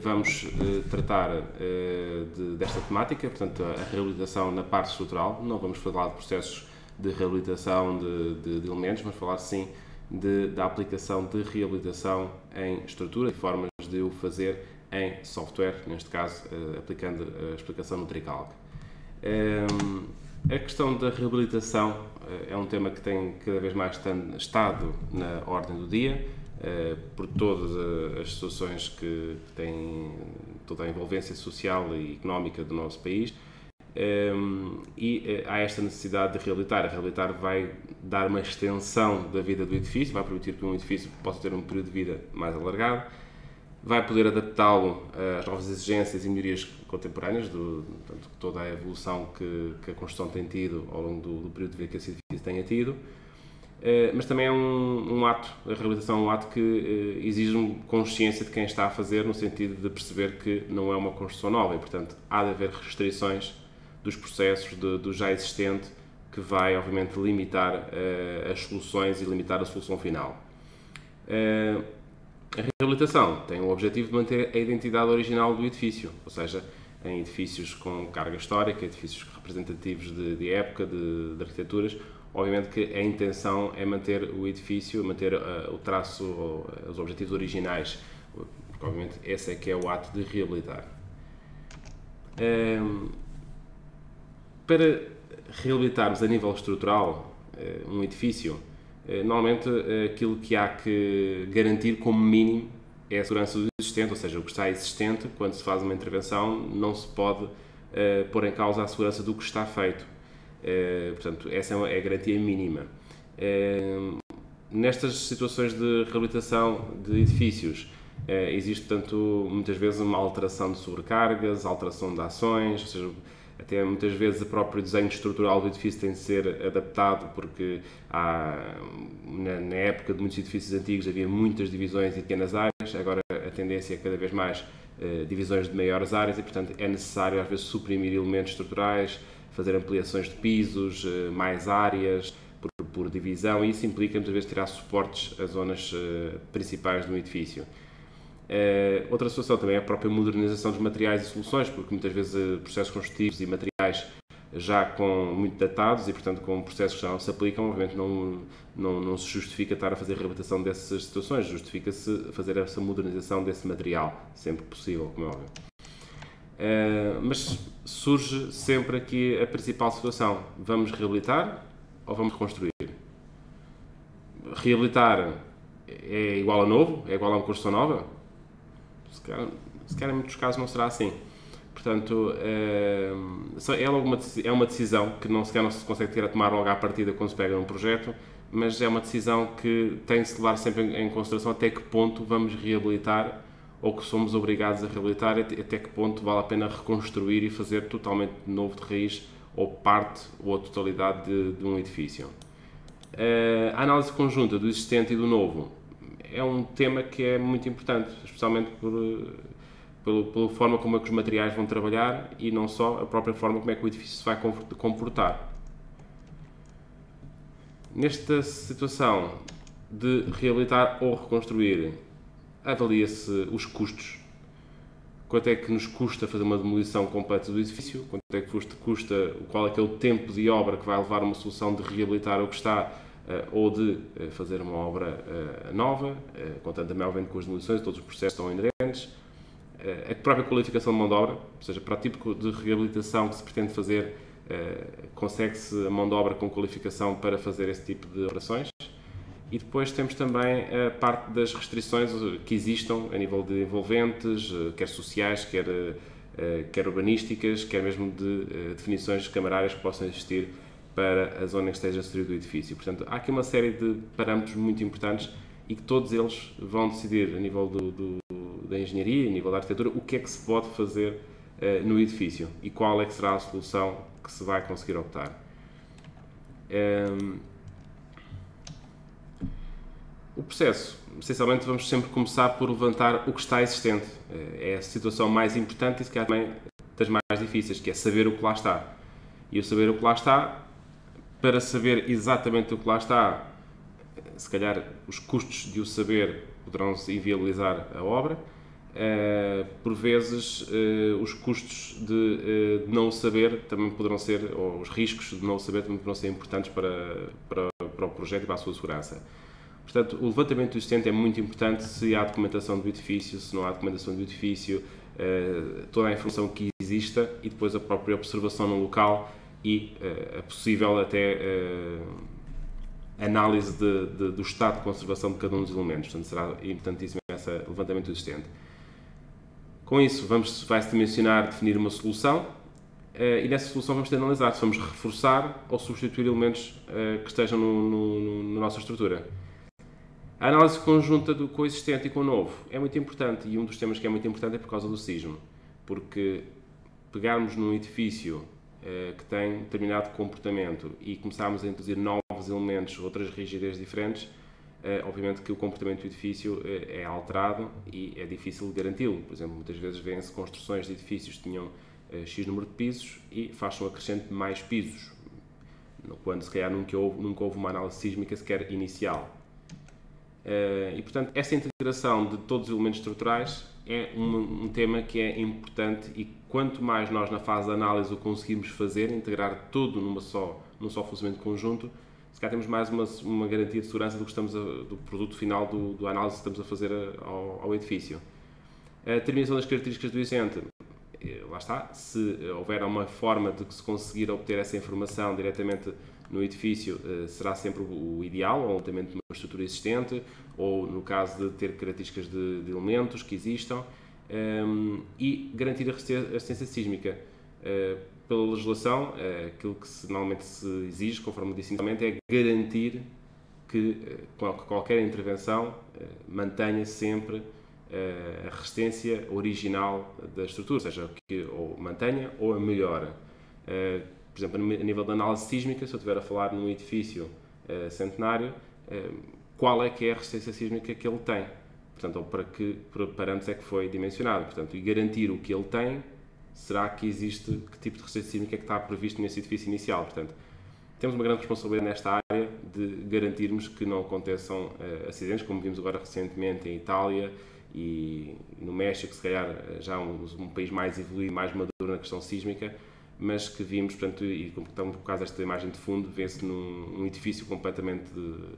vamos tratar desta temática, portanto, a reabilitação na parte estrutural. Não vamos falar de processos de reabilitação de elementos, vamos falar sim da aplicação de reabilitação em estrutura e formas de o fazer em software, neste caso aplicando a explicação no Tricalc. A questão da reabilitação é um tema que tem cada vez mais estado na ordem do dia, por todas as situações que têm toda a envolvência social e económica do nosso país, e há esta necessidade de reabilitar. A reabilitar vai dar uma extensão da vida do edifício, vai permitir que um edifício possa ter um período de vida mais alargado, vai poder adaptá-lo às novas exigências e melhorias contemporâneas, portanto, toda a evolução que a construção tem tido ao longo do período de vida que esse edifício tenha tido. Mas também é um ato, a reabilitação é um ato que exige consciência de quem está a fazer, no sentido de perceber que não é uma construção nova e, portanto, há de haver restrições dos processos do já existente, que vai, obviamente, limitar as soluções e limitar a solução final. A reabilitação tem o objetivo de manter a identidade original do edifício, ou seja, em edifícios com carga histórica, edifícios representativos de época, de arquiteturas. Obviamente que a intenção é manter o edifício, manter o traço, os objetivos originais, porque obviamente esse é que é o ato de reabilitar. Para reabilitarmos a nível estrutural um edifício, normalmente aquilo que há que garantir como mínimo é a segurança do existente, ou seja, o que está existente, quando se faz uma intervenção, não se pode pôr em causa a segurança do que está feito. Portanto, essa é a garantia mínima. Nestas situações de reabilitação de edifícios, existe, portanto, muitas vezes uma alteração de sobrecargas, alteração de ações, ou seja, até muitas vezes o próprio desenho estrutural do edifício tem de ser adaptado, porque na época de muitos edifícios antigos havia muitas divisões e pequenas áreas, agora a tendência é cada vez mais divisões de maiores áreas e, portanto, é necessário às vezes suprimir elementos estruturais, fazer ampliações de pisos, mais áreas por divisão, e isso implica muitas vezes tirar suportes às zonas principais do edifício. Outra situação também é a própria modernização dos materiais e soluções, porque muitas vezes processos construtivos e materiais já muito datados e, portanto, com processos que já não se aplicam, obviamente não se justifica estar a fazer a reabilitação dessas situações, justifica-se fazer essa modernização desse material, sempre que possível, como é óbvio. Mas surge sempre aqui a principal situação: vamos reabilitar ou vamos reconstruir? Reabilitar é igual a novo? É igual a uma construção nova? Se calhar em muitos casos não será assim. Portanto, é uma decisão que não se consegue ter a tomar logo à partida quando se pega num projeto, mas é uma decisão que tem de se levar sempre em consideração até que ponto vamos reabilitar, ou que somos obrigados a reabilitar, até que ponto vale a pena reconstruir e fazer totalmente novo de raiz, ou parte ou a totalidade de um edifício. A análise conjunta do existente e do novo é um tema que é muito importante, especialmente pela forma como é que os materiais vão trabalhar e não só a própria forma como é que o edifício se vai comportar. Nesta situação de reabilitar ou reconstruir, avalia-se os custos. Quanto é que nos custa fazer uma demolição completa do edifício? Quanto é que custa, qual é que é o tempo de obra que vai levar uma solução de reabilitar o que está ou de fazer uma obra nova, contando também, obviamente, com as demolições, todos os processos estão inerentes. A própria qualificação de mão de obra, ou seja, para o tipo de reabilitação que se pretende fazer, consegue-se a mão de obra com qualificação para fazer esse tipo de operações. E depois temos também a parte das restrições que existam a nível de envolventes, quer sociais, quer urbanísticas, quer mesmo de definições camarárias que possam existir para a zona que esteja a sair do edifício. Portanto, há aqui uma série de parâmetros muito importantes e que todos eles vão decidir a nível da engenharia, a nível da arquitetura, o que é que se pode fazer no edifício e qual é que será a solução que se vai conseguir optar. O processo, essencialmente, vamos sempre começar por levantar o que está existente. É a situação mais importante e, se calhar, também das mais difíceis, que é saber o que lá está. E o saber o que lá está, para saber exatamente o que lá está, se calhar os custos de o saber poderão inviabilizar a obra, Por vezes, os custos de não saber também poderão ser, ou os riscos de não saber também poderão ser importantes para o projeto e para a sua segurança. Portanto, o levantamento do existente é muito importante se há documentação do edifício, se não há documentação do edifício, toda a informação que exista e depois a própria observação no local e a possível até análise do estado de conservação de cada um dos elementos. Portanto, será importantíssimo esse levantamento do existente. Com isso, vai-se dimensionar, definir uma solução e nessa solução vamos ter de analisar se vamos reforçar ou substituir elementos que estejam na nossa estrutura. A análise conjunta do coexistente e com o novo é muito importante e um dos temas que é muito importante é por causa do sismo, porque pegarmos num edifício que tem determinado comportamento e começarmos a introduzir novos elementos, outras rigidez diferentes, obviamente que o comportamento do edifício é alterado e é difícil de garanti-lo. Por exemplo, muitas vezes vêem-se construções de edifícios que tinham X número de pisos e faz-se um acrescente de mais pisos, quando se calhar nunca houve uma análise sísmica sequer inicial. E, portanto, essa integração de todos os elementos estruturais é um tema que é importante e quanto mais nós na fase de análise o conseguimos fazer, integrar tudo num só funcionamento conjunto, se calhar temos mais uma garantia de segurança do produto final do análise que estamos a fazer ao edifício. A determinação das características do existente, lá está, se houver uma forma de se conseguir obter essa informação diretamente no edifício, será sempre o ideal, ou altamente uma estrutura existente, ou no caso de ter características de elementos que existam, e garantir a resistência sísmica. Pela legislação, aquilo que normalmente se exige, conforme disse inicialmente, é garantir que qualquer intervenção mantenha sempre a resistência original da estrutura, ou seja, que ou mantenha ou a melhore. Por exemplo, a nível de análise sísmica, se eu estiver a falar num edifício centenário, qual é que é a resistência sísmica que ele tem? Portanto, ou para que parâmetros é que foi dimensionado? Portanto, e garantir o que ele tem, será que existe, que tipo de resistência sísmica é que está previsto nesse edifício inicial? Portanto, temos uma grande responsabilidade nesta área de garantirmos que não aconteçam acidentes, como vimos agora recentemente em Itália e no México, se calhar já um país mais evoluído, mais maduro na questão sísmica, mas que vimos, portanto, e como estamos por causa desta imagem de fundo, vê-se num edifício completamente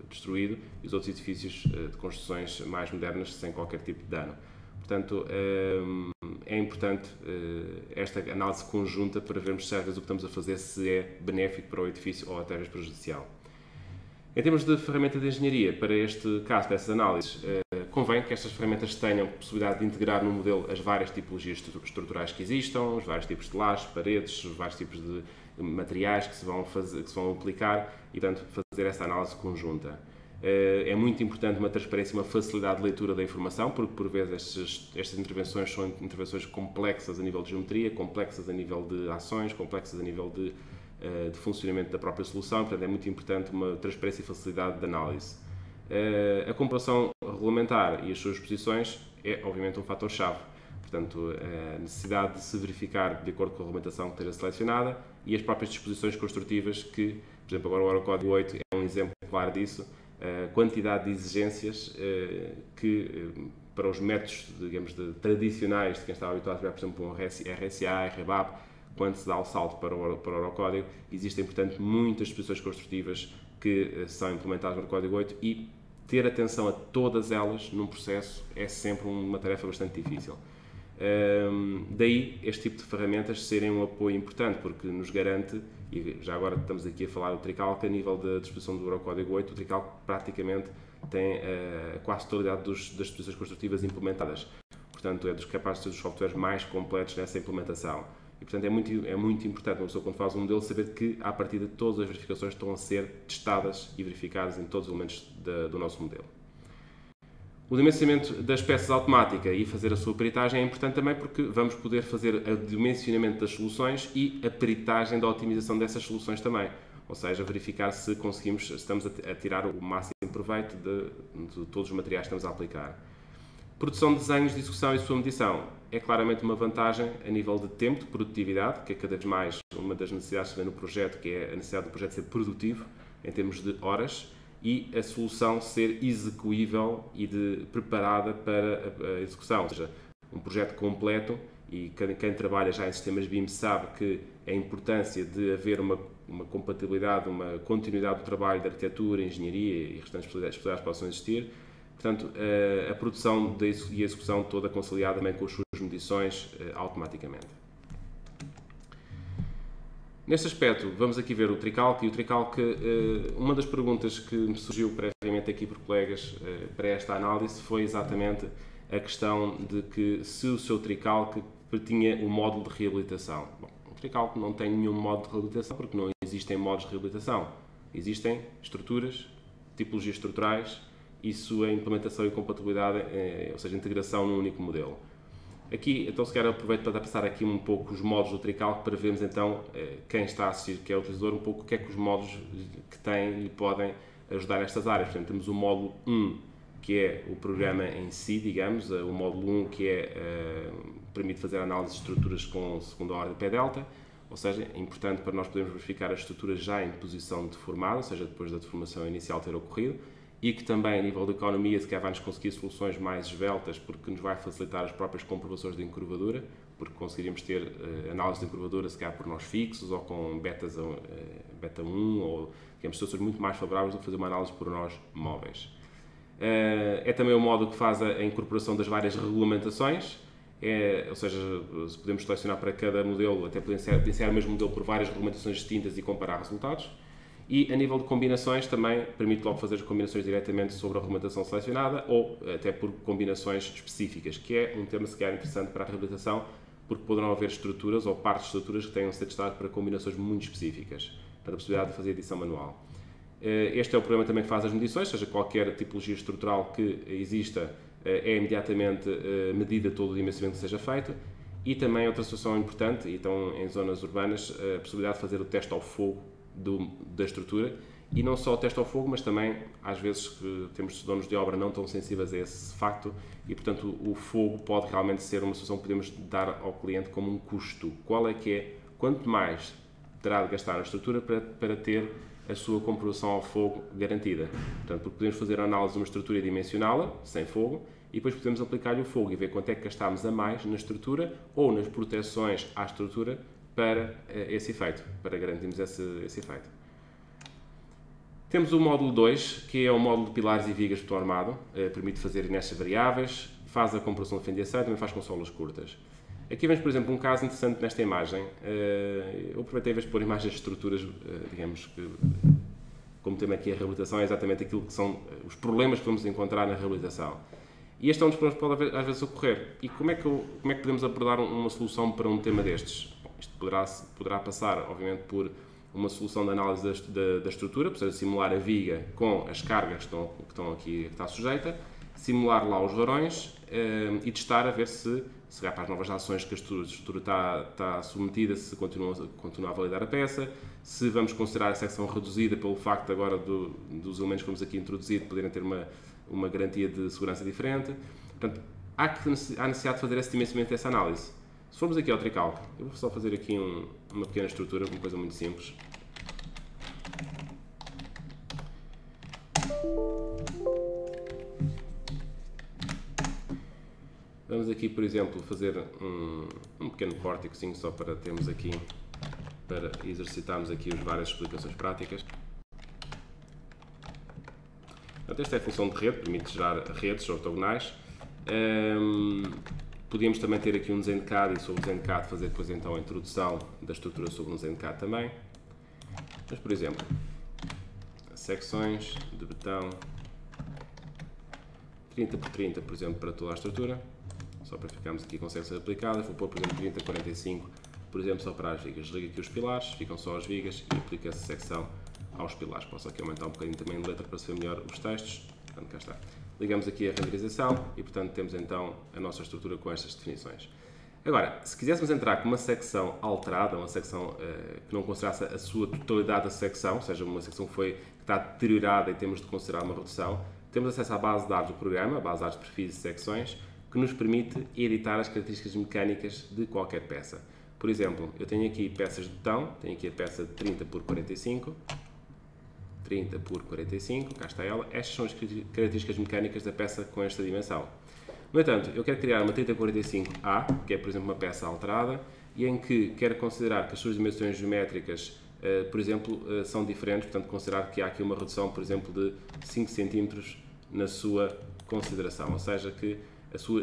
destruído e os outros edifícios de construções mais modernas sem qualquer tipo de dano. Portanto, é importante esta análise conjunta para vermos se às vezes o que estamos a fazer se é benéfico para o edifício ou até mesmo prejudicial. Em termos de ferramenta de engenharia, para este caso, para essas análises, convém que estas ferramentas tenham a possibilidade de integrar no modelo as várias tipologias estruturais que existam, os vários tipos de lajes, paredes, os vários tipos de materiais que se vão aplicar e, portanto, fazer essa análise conjunta. É muito importante uma transparência e uma facilidade de leitura da informação, porque por vezes estas intervenções são intervenções complexas a nível de geometria, complexas a nível de ações, complexas a nível de funcionamento da própria solução, portanto é muito importante uma transparência e facilidade de análise. A comparação regulamentar e as suas posições é obviamente um fator-chave, portanto a necessidade de se verificar de acordo com a regulamentação que esteja selecionada e as próprias disposições construtivas que, por exemplo, agora o Eurocódigo 8 é um exemplo claro disso, a quantidade de exigências que para os métodos, digamos, tradicionais de quem está habituado a ver, por exemplo, um RSA, RBAP, quando se dá o salto para o Eurocódigo, existem, portanto, muitas disposições construtivas que são implementadas no Código 8 e ter atenção a todas elas num processo é sempre uma tarefa bastante difícil. Daí este tipo de ferramentas serem um apoio importante, porque nos garante, e já agora estamos aqui a falar do Tricalc, a nível da disposição do Eurocódigo 8, o Tricalc praticamente tem quase a totalidade das disposições construtivas implementadas. Portanto, é capaz de ser dos softwares mais completos nessa implementação. E, portanto, é muito importante uma pessoa, quando faz um modelo, saber que, à partida, todas as verificações estão a ser testadas e verificadas em todos os elementos do nosso modelo. O dimensionamento das peças automática e fazer a sua peritagem é importante também porque vamos poder fazer o dimensionamento das soluções e a peritagem da otimização dessas soluções também. Ou seja, verificar se estamos a tirar o máximo proveito de todos os materiais que estamos a aplicar. Produção de desenhos de execução e sua medição é claramente uma vantagem a nível de tempo, de produtividade, que é cada vez mais uma das necessidades que se vê no projeto, que é a necessidade do projeto ser produtivo em termos de horas e a solução ser execuível e preparada para a execução. Ou seja, um projeto completo, e quem trabalha já em sistemas BIM sabe que a importância de haver uma compatibilidade, uma continuidade do trabalho de arquitetura, engenharia e restantes especialidades possam existir. Portanto, a produção e a execução toda conciliada também com as suas medições automaticamente. Neste aspecto, vamos aqui ver o Tricalc, e o Tricalc, uma das perguntas que me surgiu previamente aqui por colegas para esta análise foi exatamente a questão de que se o seu Tricalc tinha um módulo de reabilitação. Bom, o Tricalc não tem nenhum módulo de reabilitação porque não existem modos de reabilitação. Existem estruturas, tipologias estruturais e sua implementação e compatibilidade, ou seja, integração num único modelo. Aqui, então, se calhar aproveito para passar aqui um pouco os modos do Tricalc para vermos então quem está a assistir, que é o utilizador, um pouco o que é que os modos que têm lhe podem ajudar nestas áreas. Portanto, temos o módulo 1, que é o programa em si, digamos, o módulo 1 que permite fazer análise de estruturas com segunda ordem pé delta, ou seja, é importante para nós podermos verificar as estruturas já em posição deformada, ou seja, depois da deformação inicial ter ocorrido, e que também, a nível de economia, se calhar vai-nos conseguir soluções mais esbeltas, porque nos vai facilitar as próprias comprovações de encurvadura, porque conseguiríamos ter análise de encurvadura, se calhar por nós fixos, ou com beta 1, ou, digamos, situações muito mais favoráveis do que fazer uma análise por nós móveis. É também o modo que faz a incorporação das várias regulamentações, ou seja, podemos selecionar para cada modelo, até potenciar o mesmo modelo por várias regulamentações distintas e comparar resultados. E a nível de combinações também permite logo fazer as combinações diretamente sobre a regulamentação selecionada ou até por combinações específicas, que é um tema sequer interessante para a reabilitação, porque poderão haver estruturas ou partes de estruturas que tenham de ser testadas para combinações muito específicas, para a possibilidade de fazer edição manual. Este é o programa também que faz as medições, ou seja, qualquer tipologia estrutural que exista é imediatamente medida todo o dimensionamento que seja feito. E também outra situação importante, então em zonas urbanas, a possibilidade de fazer o teste ao fogo da estrutura, e não só o teste ao fogo, mas também às vezes temos donos de obra não tão sensíveis a esse facto e, portanto, o fogo pode realmente ser uma solução que podemos dar ao cliente como um custo. Qual é que é? Quanto mais terá de gastar a estrutura para ter a sua comprovação ao fogo garantida. Portanto, porque podemos fazer a análise de uma estrutura e dimensioná-la, sem fogo, e depois podemos aplicar-lhe o fogo e ver quanto é que gastámos a mais na estrutura ou nas proteções à estrutura para esse efeito, para garantirmos esse efeito. Temos o módulo 2, que é o módulo de pilares e vigas de betão armado, permite fazer nestas variáveis, faz a comparação de fendiação e também faz com solas curtas. Aqui vemos, por exemplo, um caso interessante nesta imagem. Eu aproveitei em vez de pôr imagens de estruturas, digamos que, como tema aqui a reabilitação, é exatamente aquilo que são os problemas que vamos encontrar na reabilitação. E este é um dos problemas que pode às vezes ocorrer. E como é que podemos abordar uma solução para um tema destes? Bom, isto poderá passar, obviamente, por uma solução de análise da estrutura, ou seja, simular a viga com as cargas que estão aqui, que está sujeita, simular lá os varões e testar a ver se para as novas ações que a estrutura está submetida, se continua a validar a peça, se vamos considerar a secção reduzida pelo facto agora dos elementos que vamos aqui introduzir poderem ter uma garantia de segurança diferente. Portanto, há necessidade de fazer esse dimensionamento dessa análise. Se formos aqui ao Tricalc, eu vou só fazer aqui uma pequena estrutura, uma coisa muito simples. Vamos aqui, por exemplo, fazer um pequeno pórticozinho só para termos aqui, para exercitarmos aqui as várias explicações práticas. Portanto, esta é a função de rede, permite gerar redes ortogonais. Podíamos também ter aqui um desenho de CAD e sobre o desenho de CAD fazer depois então a introdução da estrutura sobre um desenho de CAD também. Mas, por exemplo, secções de betão 30 por 30, por exemplo, para toda a estrutura. Só para ficarmos aqui com secções aplicadas, vou pôr, por exemplo, 30 por 45, por exemplo, só para as vigas. Desligo aqui os pilares, ficam só as vigas e aplico essa secção aos pilares. Posso aqui aumentar um bocadinho também de letra para se ver melhor os textos. Portanto, cá está. Ligamos aqui a renderização e, portanto, temos então a nossa estrutura com estas definições. Agora, se quiséssemos entrar com uma secção alterada, uma secção que não considerasse a sua totalidade da secção, ou seja, uma secção que está deteriorada e temos de considerar uma redução, temos acesso à base de dados do programa, a base de dados de perfis e secções, que nos permite editar as características mecânicas de qualquer peça. Por exemplo, eu tenho aqui peças de betão, tenho aqui a peça de 30 por 45, 30 por 45, cá está ela. Estas são as características mecânicas da peça com esta dimensão. No entanto, eu quero criar uma 3045A, que é, por exemplo, uma peça alterada, e em que quero considerar que as suas dimensões geométricas, por exemplo, são diferentes, portanto, considerar que há aqui uma redução, por exemplo, de 5 cm na sua consideração, ou seja, que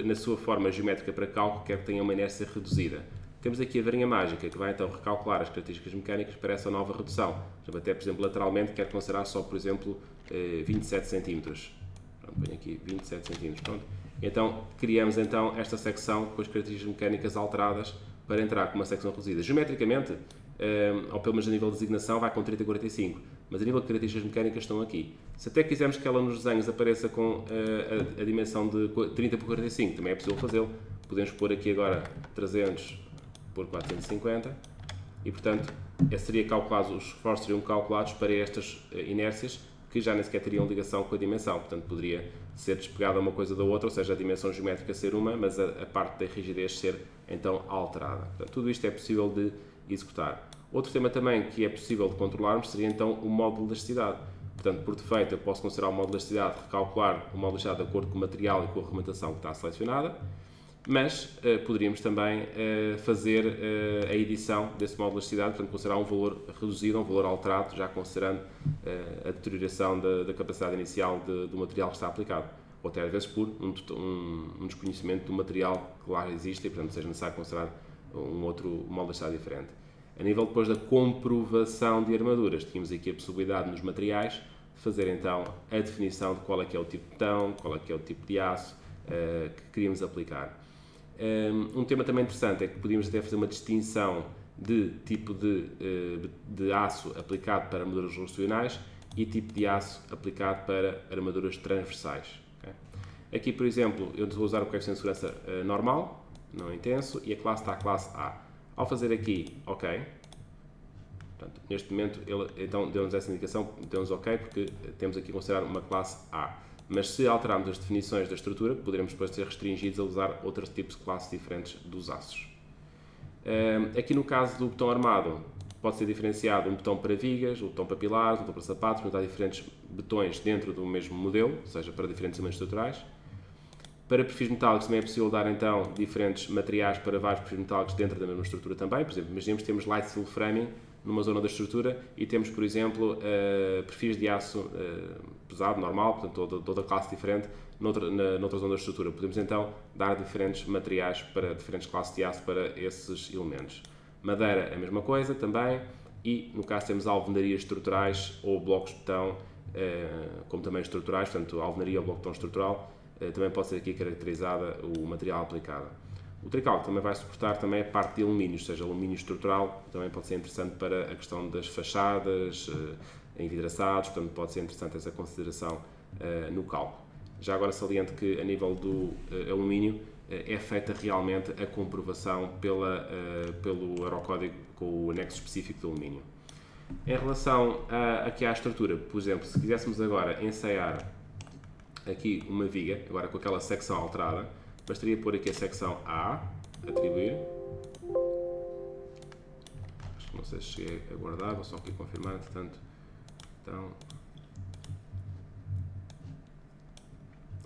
na sua forma geométrica para cálculo quer que tenha uma inércia reduzida. Temos aqui a varinha mágica, que vai então recalcular as características mecânicas para essa nova redução. Até, por exemplo, lateralmente quer considerar só, por exemplo, 27 cm. Pronto, ponho aqui 27 cm. Pronto. Então, criamos então esta secção com as características mecânicas alteradas para entrar com uma secção reduzida. Geometricamente, ou pelo menos a nível de designação, vai com 30 e 45, mas a nível de características mecânicas estão aqui. Se até quisermos que ela nos desenhos apareça com a dimensão de 30 por 45, também é possível fazê-lo. Podemos pôr aqui agora 300 por 450 e, portanto, os esforços seriam calculados para estas inércias que já nem sequer teriam ligação com a dimensão. Portanto, poderia ser despegada uma coisa da outra, ou seja, a dimensão geométrica ser uma, mas a parte da rigidez ser, então, alterada. Portanto, tudo isto é possível de executar. Outro tema também que é possível de controlarmos seria, então, o modo de elasticidade. Portanto, por defeito, eu posso considerar o modo de elasticidade, recalcular o modo de elasticidade de acordo com o material e com a arrematação que está selecionada, mas poderíamos também fazer a edição desse modo de elasticidade, portanto, considerar um valor reduzido, um valor alterado, já considerando a deterioração da capacidade inicial do material que está aplicado, ou até às vezes por um desconhecimento do material que lá existe e, portanto, seja necessário considerar um outro modo de elasticidade diferente. A nível depois da comprovação de armaduras, tínhamos aqui a possibilidade nos materiais de fazer então a definição de qual é que é o tipo de betão, qual é que é o tipo de aço que queríamos aplicar. Um tema também interessante é que podíamos até fazer uma distinção de tipo de aço aplicado para armaduras rotacionais e tipo de aço aplicado para armaduras transversais. Okay? Aqui, por exemplo, eu vou usar o coeficiente de segurança normal, não intenso, e a classe está a classe A. Ao fazer aqui OK, portanto, neste momento ele então deu-nos essa indicação, deu-nos OK, porque temos aqui a considerar uma classe A. Mas se alterarmos as definições da estrutura, poderemos depois ser restringidos a usar outros tipos de classes diferentes dos aços. Aqui no caso do betão armado, pode ser diferenciado um betão para vigas, um betão para pilares, um betão para sapatos, portanto há diferentes betões dentro do mesmo modelo, ou seja, para diferentes elementos estruturais. Para perfis metálicos também é possível dar então diferentes materiais para vários perfis metálicos dentro da mesma estrutura também. Por exemplo, imaginemos que temos light steel framing numa zona da estrutura e temos, por exemplo, perfis de aço pesado, normal, portanto toda classe diferente noutra zona da estrutura. Podemos então dar diferentes materiais para diferentes classes de aço para esses elementos. Madeira, a mesma coisa também, e no caso temos alvenarias estruturais ou blocos de betão, como também estruturais, portanto alvenaria ou bloco de betão estrutural, também pode ser aqui caracterizada o material aplicado. O tricalco também vai suportar também a parte de alumínio, ou seja, alumínio estrutural, também pode ser interessante para a questão das fachadas, envidraçados, portanto pode ser interessante essa consideração no cálculo. Já agora saliento que a nível do alumínio é feita realmente a comprovação pelo Eurocódigo com o anexo específico do alumínio. Em relação aqui à estrutura, por exemplo, se quiséssemos agora ensaiar aqui uma viga, agora com aquela secção alterada, bastaria pôr aqui a secção A, atribuir. Acho que não sei se cheguei a guardar, vou só aqui confirmar, portanto. Então,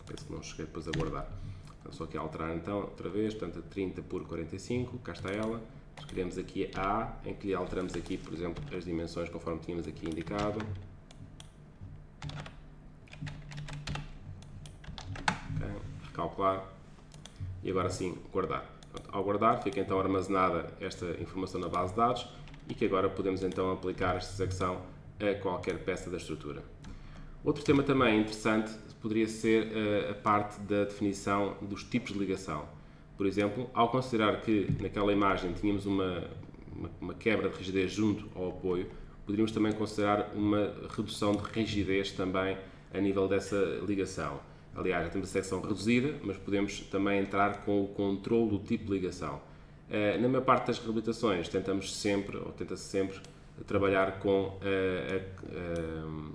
penso que não cheguei depois a guardar. Então, só aqui a alterar então, outra vez, portanto, 30 por 45, cá está ela. Escolhemos aqui a A, em que lhe alteramos aqui, por exemplo, as dimensões conforme tínhamos aqui indicado. Okay. Recalcular. E agora sim, guardar. Portanto, ao guardar, fica então armazenada esta informação na base de dados e que agora podemos então aplicar esta secção a qualquer peça da estrutura. Outro tema também interessante poderia ser a parte da definição dos tipos de ligação. Por exemplo, ao considerar que naquela imagem tínhamos uma quebra de rigidez junto ao apoio, poderíamos também considerar uma redução de rigidez também a nível dessa ligação. Aliás, já temos a secção reduzida, mas podemos também entrar com o controle do tipo de ligação. Na maior parte das reabilitações tentamos sempre, ou tenta-se sempre, trabalhar com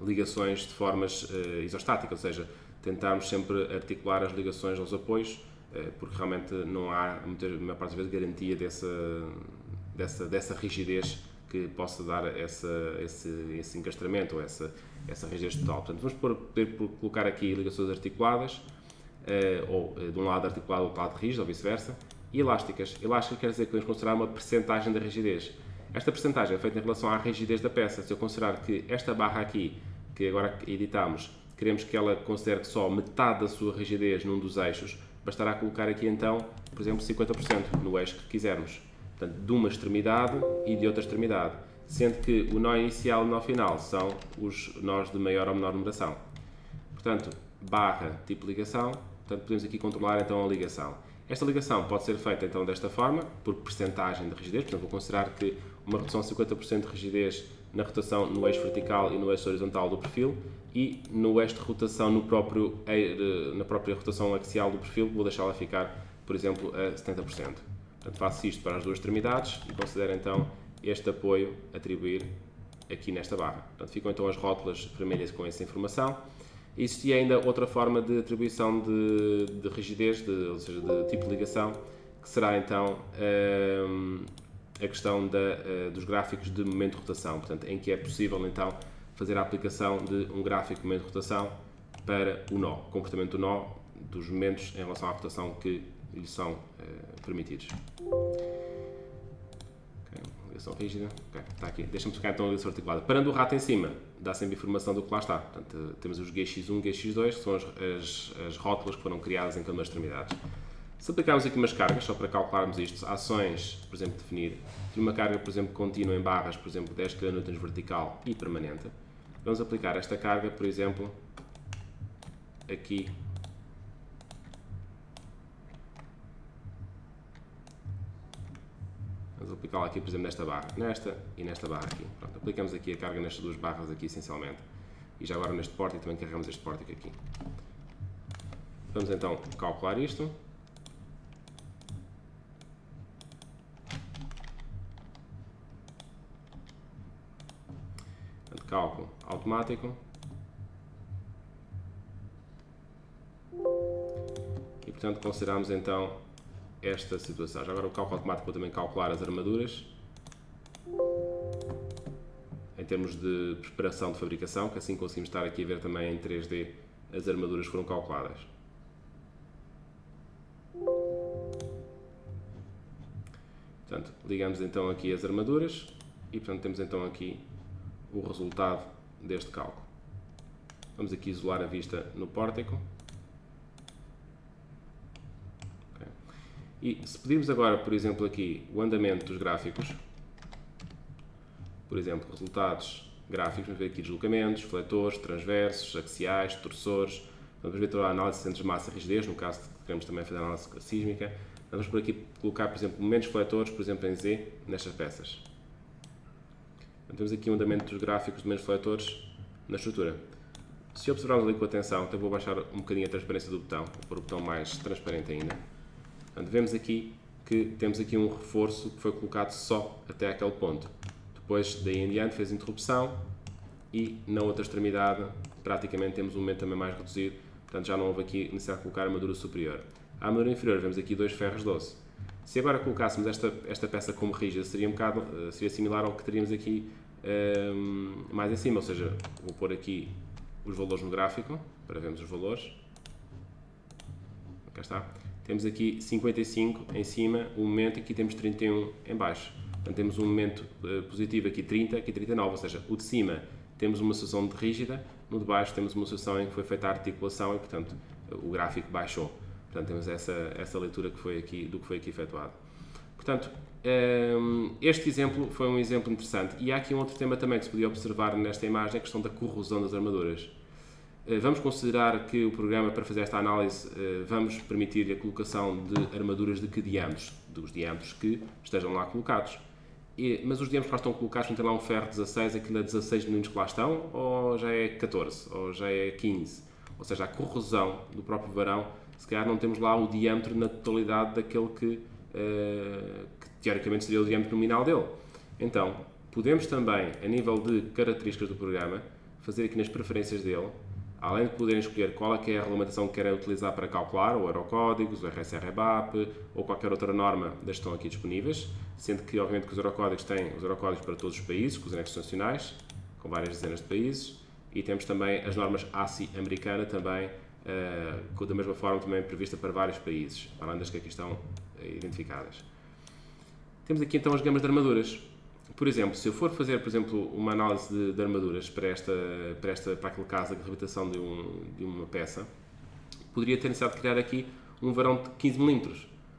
ligações de formas isostáticas, ou seja, tentarmos sempre articular as ligações aos apoios, porque realmente não há, na maior parte das vezes, garantia dessa rigidez que possa dar esse encastramento ou essa rigidez total. Portanto, vamos poder colocar aqui ligações articuladas. ou de um lado articulado do outro lado rígido, ou vice-versa. E elásticas. Elástica quer dizer que podemos considerar uma percentagem da rigidez. Esta percentagem é feita em relação à rigidez da peça. Se eu considerar que esta barra aqui, que agora editamos, queremos que ela considere só metade da sua rigidez num dos eixos, bastará colocar aqui então, por exemplo, 50% no eixo que quisermos. Portanto, de uma extremidade e de outra extremidade. Sendo que o nó inicial e o nó final são os nós de maior ou menor numeração. Portanto, barra tipo ligação, portanto, podemos aqui controlar então a ligação. Esta ligação pode ser feita então desta forma, por percentagem de rigidez, portanto vou considerar que uma redução de 50% de rigidez na rotação no eixo vertical e no eixo horizontal do perfil e no eixo de rotação na própria rotação axial do perfil vou deixá-la ficar, por exemplo, a 70%. Portanto faço isto para as duas extremidades e considero então este apoio atribuir aqui nesta barra. Portanto ficam então as rótulas vermelhas com essa informação. Existia ainda outra forma de atribuição de rigidez, ou seja, de tipo de ligação, que será então a questão dos gráficos de momento de rotação, portanto, em que é possível então fazer a aplicação de um gráfico de momento de rotação para o nó, comportamento do nó, dos momentos em relação à rotação que lhe são permitidos. Ligação rígida, está aqui. Deixa-me tocar então a ligação articulada. Parando o rato em cima, dá sempre informação do que lá está. Portanto, temos os GX1 e GX2, que são as rótulas que foram criadas em cada uma das extremidades. Se aplicarmos aqui umas cargas, só para calcularmos isto, ações, por exemplo, definir uma carga, por exemplo, contínua em barras, por exemplo, 10 kN vertical e permanente, vamos aplicar esta carga, por exemplo, aqui. Vamos aplicá-la aqui, por exemplo, nesta barra, nesta e nesta barra aqui. Pronto, aplicamos aqui a carga nestas duas barras aqui, essencialmente. E já agora neste pórtico também carregamos este pórtico aqui. Vamos então calcular isto. Portanto, cálculo automático. E portanto consideramos então esta situação. Já agora o cálculo automático vou também calcular as armaduras em termos de preparação de fabricação, que assim conseguimos estar aqui a ver também em 3D as armaduras foram calculadas. Portanto, ligamos então aqui as armaduras e portanto temos então aqui o resultado deste cálculo. Vamos aqui isolar a vista no pórtico. E se pedirmos agora, por exemplo, aqui o andamento dos gráficos, por exemplo, resultados gráficos, vamos ver aqui deslocamentos, fletores, transversos, axiais, torçores, vamos ver toda a análise entre massa e rigidez, no caso de que queremos também fazer a análise sísmica, vamos por aqui colocar, por exemplo, momentos fletores, por exemplo, em Z, nestas peças. Então, temos aqui o andamento dos gráficos de momentos fletores na estrutura. Se observarmos ali com atenção, então vou baixar um bocadinho a transparência do botão, vou pôr o botão mais transparente ainda. Portanto, vemos aqui que temos aqui um reforço que foi colocado só até aquele ponto. Depois, daí em diante, fez interrupção e na outra extremidade praticamente temos um momento também mais reduzido, portanto já não houve aqui necessidade de colocar a armadura superior. A armadura inferior vemos aqui dois ferros de osso. Se agora colocássemos esta peça como rígida, seria similar ao que teríamos aqui mais em cima, ou seja, vou pôr aqui os valores no gráfico, para vermos os valores. Cá está. Temos aqui 55 em cima, um momento, e aqui temos 31 em baixo. Portanto, temos um momento positivo aqui 30, aqui 39, ou seja, o de cima temos uma situação de rígida, no de baixo temos uma situação em que foi feita a articulação e, portanto, o gráfico baixou. Portanto, temos essa leitura que foi aqui, do que foi aqui efetuado. Portanto, este exemplo foi um exemplo interessante. E há aqui um outro tema também que se podia observar nesta imagem, a questão da corrosão das armaduras. Vamos considerar que o programa, para fazer esta análise, vamos permitir a colocação de armaduras de que diâmetros? Dos diâmetros que estejam lá colocados. Mas os diâmetros que lá estão colocados, não tem lá um ferro 16, aquilo é 16 milímetros que lá estão, ou já é 14, ou já é 15? Ou seja, a corrosão do próprio varão, se calhar não temos lá o diâmetro na totalidade daquele que teoricamente seria o diâmetro nominal dele. Então, podemos também, a nível de características do programa, fazer aqui nas preferências dele, além de poderem escolher qual é que é a regulamentação que querem utilizar para calcular, o Eurocódigos, o RSR-EBAP ou qualquer outra norma das que estão aqui disponíveis, sendo que, obviamente, que os Eurocódigos têm os Eurocódigos para todos os países, com os anexos nacionais, com várias dezenas de países, e temos também as normas ASI americana também da mesma forma também prevista para vários países, além das que aqui estão identificadas. Temos aqui então as gamas de armaduras. Por exemplo, se eu for fazer, por exemplo, uma análise de armaduras para aquele caso da gravitação de uma peça, poderia ter necessidade de criar aqui um varão de 15 mm.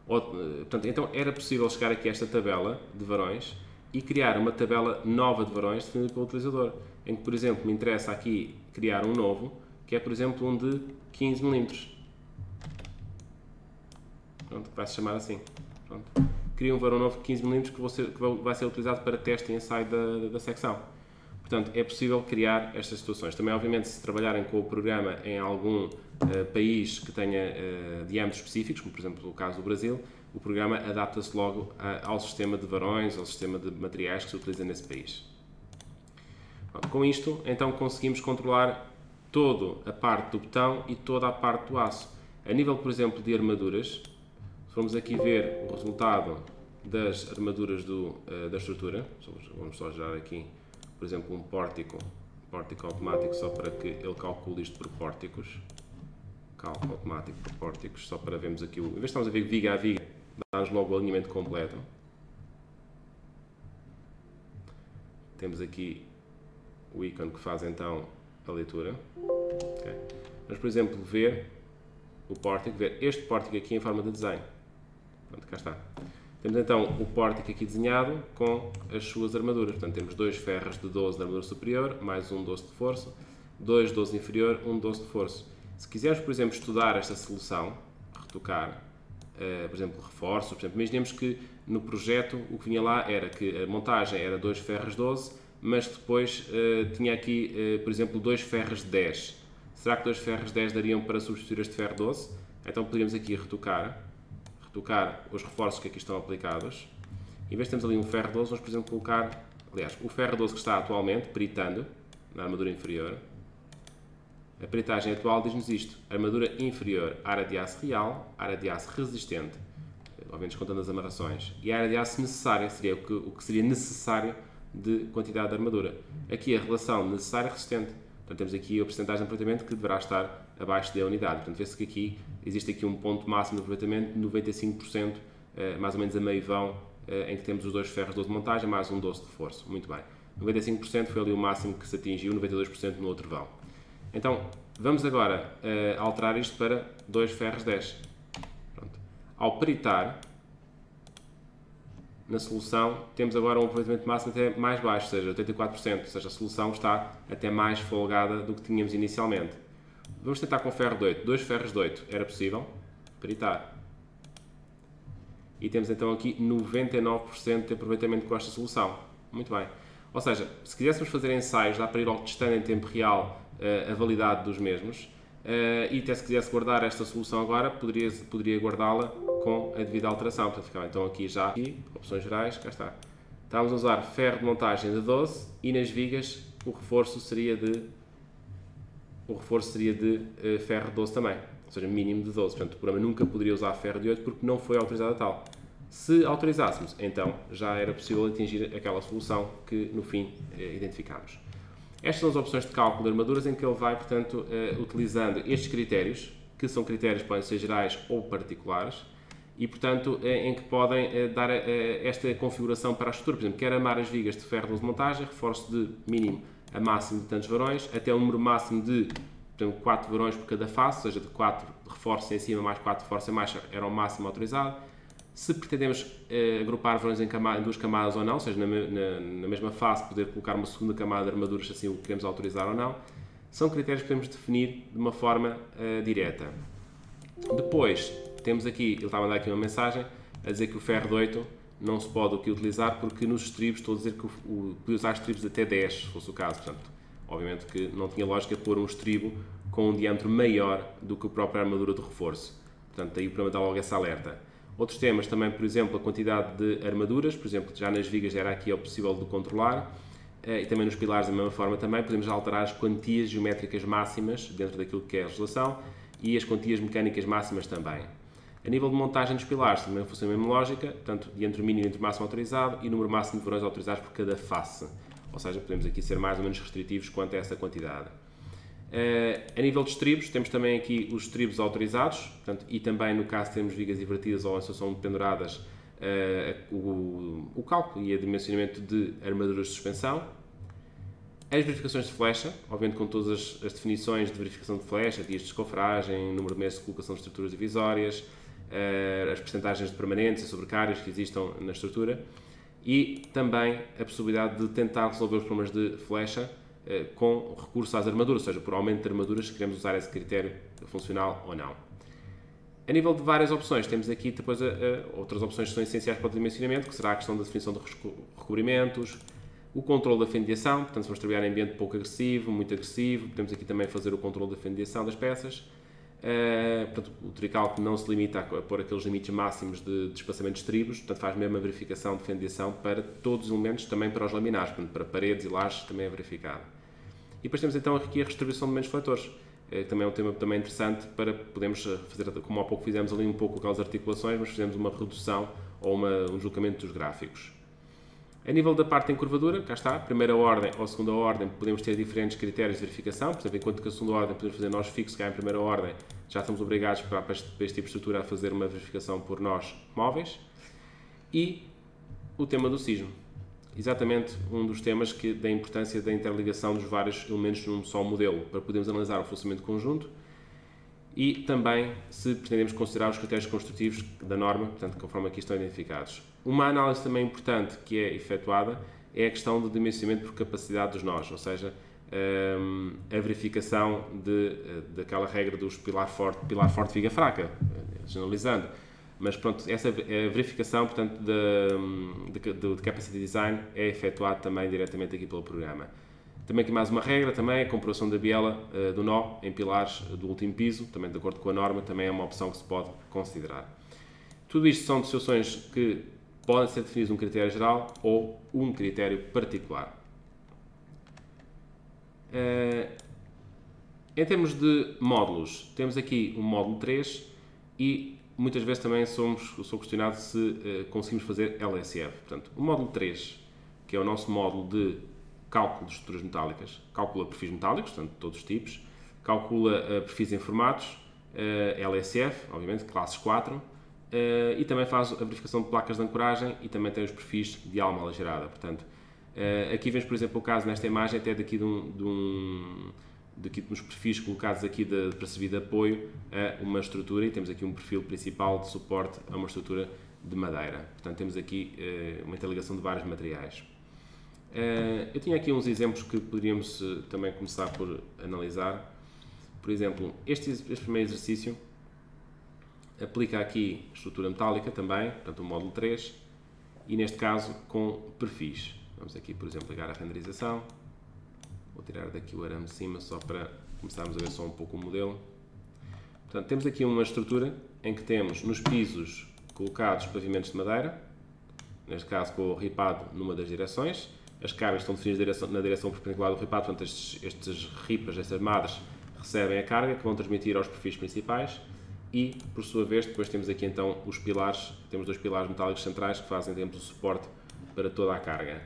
Portanto, então era possível chegar aqui a esta tabela de varões e criar uma tabela nova de varões definida pelo utilizador, em que, por exemplo, me interessa aqui criar um novo, que é, por exemplo, um de 15 mm. Pronto, vai se chamar assim. Pronto. Cria um varão novo de 15 mm que vai ser utilizado para teste e ensaio da secção. Portanto, é possível criar estas situações. Também, obviamente, se trabalharem com o programa em algum país que tenha diâmetros específicos, como por exemplo o caso do Brasil, o programa adapta-se logo ao sistema de varões, ao sistema de materiais que se utiliza nesse país. Com isto, então, conseguimos controlar toda a parte do botão e toda a parte do aço. A nível, por exemplo, de armaduras, se formos aqui ver o resultado das armaduras da estrutura, vamos só gerar aqui, por exemplo, um pórtico automático, só para que ele calcule isto por pórticos. Cálculo automático por pórticos, só para vermos aqui, em vez de estamos a ver viga a viga, dá-nos logo o alinhamento completo. Temos aqui o ícone que faz então a leitura. Okay. Mas, por exemplo, ver o pórtico, ver este pórtico aqui em forma de desenho. Pronto, cá está. Temos então o pórtico aqui desenhado com as suas armaduras. Portanto, temos 2 ferros de 12 de armadura superior, mais um 12 de reforço, 2 12 inferior, um 12 de reforço. Se quisermos, por exemplo, estudar esta solução, retocar, por exemplo, reforço, por exemplo, imaginemos que no projeto o que vinha lá era que a montagem era 2 ferros 12, mas depois tinha aqui, por exemplo, 2 ferros 10. Será que 2 ferros 10 dariam para substituir este ferro 12? Então poderíamos aqui retocar os reforços que aqui estão aplicados. Em vez de termos ali um ferro 12, vamos, por exemplo, colocar, aliás, o ferro 12 que está atualmente, peritando, na armadura inferior. A peritagem atual diz-nos isto: armadura inferior, área de aço real, área de aço resistente, obviamente descontando as amarrações, e a área de aço necessária, seria o que seria necessário de quantidade de armadura. Aqui a relação necessária-resistente. Portanto, temos aqui a porcentagem de aproveitamento que deverá estar abaixo da unidade. Portanto, vê-se que aqui existe aqui um ponto máximo de aproveitamento de 95%, mais ou menos a meio vão, em que temos os 2 ferros 12 de montagem, mais um 12 de reforço. Muito bem. 95% foi ali o máximo que se atingiu, 92% no outro vão. Então, vamos agora alterar isto para 2 ferros 10. Pronto. Ao peritar, na solução, temos agora um aproveitamento máximo até mais baixo, ou seja, 84%, ou seja, a solução está até mais folgada do que tínhamos inicialmente. Vamos tentar com ferro de 8. 2 ferros de 8 era possível peritar. E temos então aqui 99% de aproveitamento com esta solução. Muito bem. Ou seja, se quiséssemos fazer ensaios, dá para ir logo testando em tempo real a validade dos mesmos, e até se quisesse guardar esta solução agora, poderia guardá-la com a devida alteração. Portanto, ficava então aqui já, opções gerais, cá está. Estávamos a usar ferro de montagem de 12 e nas vigas o reforço seria de ferro de 12 também, ou seja, mínimo de 12. Portanto, o programa nunca poderia usar ferro de 8 porque não foi autorizado a tal. Se autorizássemos, então já era possível atingir aquela solução que no fim identificámos. Estas são as opções de cálculo de armaduras em que ele vai, portanto, utilizando estes critérios, que são critérios que podem ser gerais ou particulares, e, portanto, em que podem dar esta configuração para a estrutura. Por exemplo, quer amar as vigas de ferro 12 de montagem, reforço de mínimo a máximo de tantos varões, até um número máximo de, portanto, 4 varões por cada face, ou seja, de 4 reforços em cima mais 4 reforços em baixo era o máximo autorizado. Se pretendemos agrupar varões em 2 camadas ou não, ou seja, na mesma face poder colocar uma segunda camada de armaduras se assim o queremos autorizar ou não, são critérios que podemos definir de uma forma direta. Depois, temos aqui, ele está a mandar aqui uma mensagem a dizer que o ferro de 8 não se pode aqui utilizar porque nos estribos, estou a dizer que podia usar estribos até 10, se fosse o caso. Portanto, obviamente que não tinha lógica pôr um estribo com um diâmetro maior do que a própria armadura de reforço. Portanto, daí o programa dá logo essa alerta. Outros temas também, por exemplo, a quantidade de armaduras, por exemplo, já nas vigas era aqui o possível de controlar, e também nos pilares da mesma forma também, podemos alterar as quantias geométricas máximas dentro daquilo que é a legislação e as quantias mecânicas máximas também. A nível de montagem dos pilares também funciona a mesma lógica, portanto, diâmetro mínimo e diâmetro máximo autorizado e número máximo de varões autorizados por cada face, ou seja, podemos aqui ser mais ou menos restritivos quanto a essa quantidade. A nível de estribos, temos também aqui os estribos autorizados, portanto, e também no caso de termos vigas invertidas ou em situação de penduradas, o cálculo e o dimensionamento de armaduras de suspensão. As verificações de flecha, obviamente com todas as definições de verificação de flecha, dias de descofragem, número de meses de colocação de estruturas divisórias, as percentagens de permanentes e sobrecargas que existam na estrutura e também a possibilidade de tentar resolver os problemas de flecha com recurso às armaduras, ou seja, por aumento de armaduras, se queremos usar esse critério funcional ou não. A nível de várias opções, temos aqui depois outras opções que são essenciais para o dimensionamento, que será a questão da definição de recobrimentos, o controle da fendiação, portanto, se vamos trabalhar em ambiente pouco agressivo, muito agressivo, podemos aqui também fazer o controle da fendiação das peças. Portanto, o tricalco não se limita a pôr aqueles limites máximos de espaçamento de estribos, portanto, faz mesmo a verificação de fendiação para todos os elementos, também para os laminares, portanto, para paredes e lajes também é verificado. E depois temos então aqui a redistribuição de menos fletores. Também é um tema também interessante para podermos fazer, como há pouco fizemos ali um pouco aquelas articulações, mas fizemos uma redução ou um deslocamento dos gráficos. A nível da parte em curvadura, cá está, primeira ordem ou segunda ordem, podemos ter diferentes critérios de verificação, por exemplo, enquanto que a segunda ordem podemos fazer nós fixos, cá em primeira ordem, já estamos obrigados para este tipo de estrutura a fazer uma verificação por nós móveis. E o tema do sismo. Exatamente um dos temas da importância da interligação dos vários elementos num só modelo, para podermos analisar o funcionamento conjunto e também se pretendemos considerar os critérios construtivos da norma, portanto, conforme aqui estão identificados. Uma análise também importante que é efetuada é a questão do dimensionamento por capacidade dos nós, ou seja, a verificação daquela regra dos pilar forte, viga fraca, generalizando. Mas pronto, essa verificação, portanto, de capacity design é efetuada também diretamente aqui pelo programa. Também aqui mais uma regra, também a comprovação da biela do nó em pilares do último piso, também de acordo com a norma, também é uma opção que se pode considerar. Tudo isto são situações que podem ser definidas um critério geral ou um critério particular. Em termos de módulos, temos aqui um módulo 3 e muitas vezes também sou questionado se conseguimos fazer LSF. Portanto, o módulo 3, que é o nosso módulo de cálculo de estruturas metálicas, calcula perfis metálicos, portanto, todos os tipos, calcula perfis em formatos, LSF, obviamente, classes 4, e também faz a verificação de placas de ancoragem e também tem os perfis de alma aligerada. Portanto, aqui vemos, por exemplo, o caso nesta imagem até daqui dos perfis colocados aqui para servir de apoio a uma estrutura e temos aqui um perfil principal de suporte a uma estrutura de madeira. Portanto, temos aqui uma interligação de vários materiais. Eu tinha aqui uns exemplos que poderíamos também começar por analisar. Por exemplo, este primeiro exercício aplica aqui estrutura metálica também, portanto o módulo 3, e neste caso com perfis. Vamos aqui, por exemplo, ligar a renderização. Vou tirar daqui o arame de cima só para começarmos a ver só um pouco o modelo. Portanto, temos aqui uma estrutura em que temos nos pisos colocados pavimentos de madeira, neste caso com o ripado numa das direções. As cargas estão definidas na direção perpendicular do ripado, portanto estes ripas, estas madres, recebem a carga que vão transmitir aos perfis principais e, por sua vez, depois temos aqui então os pilares, temos dois pilares metálicos centrais que fazem, digamos, o suporte para toda a carga.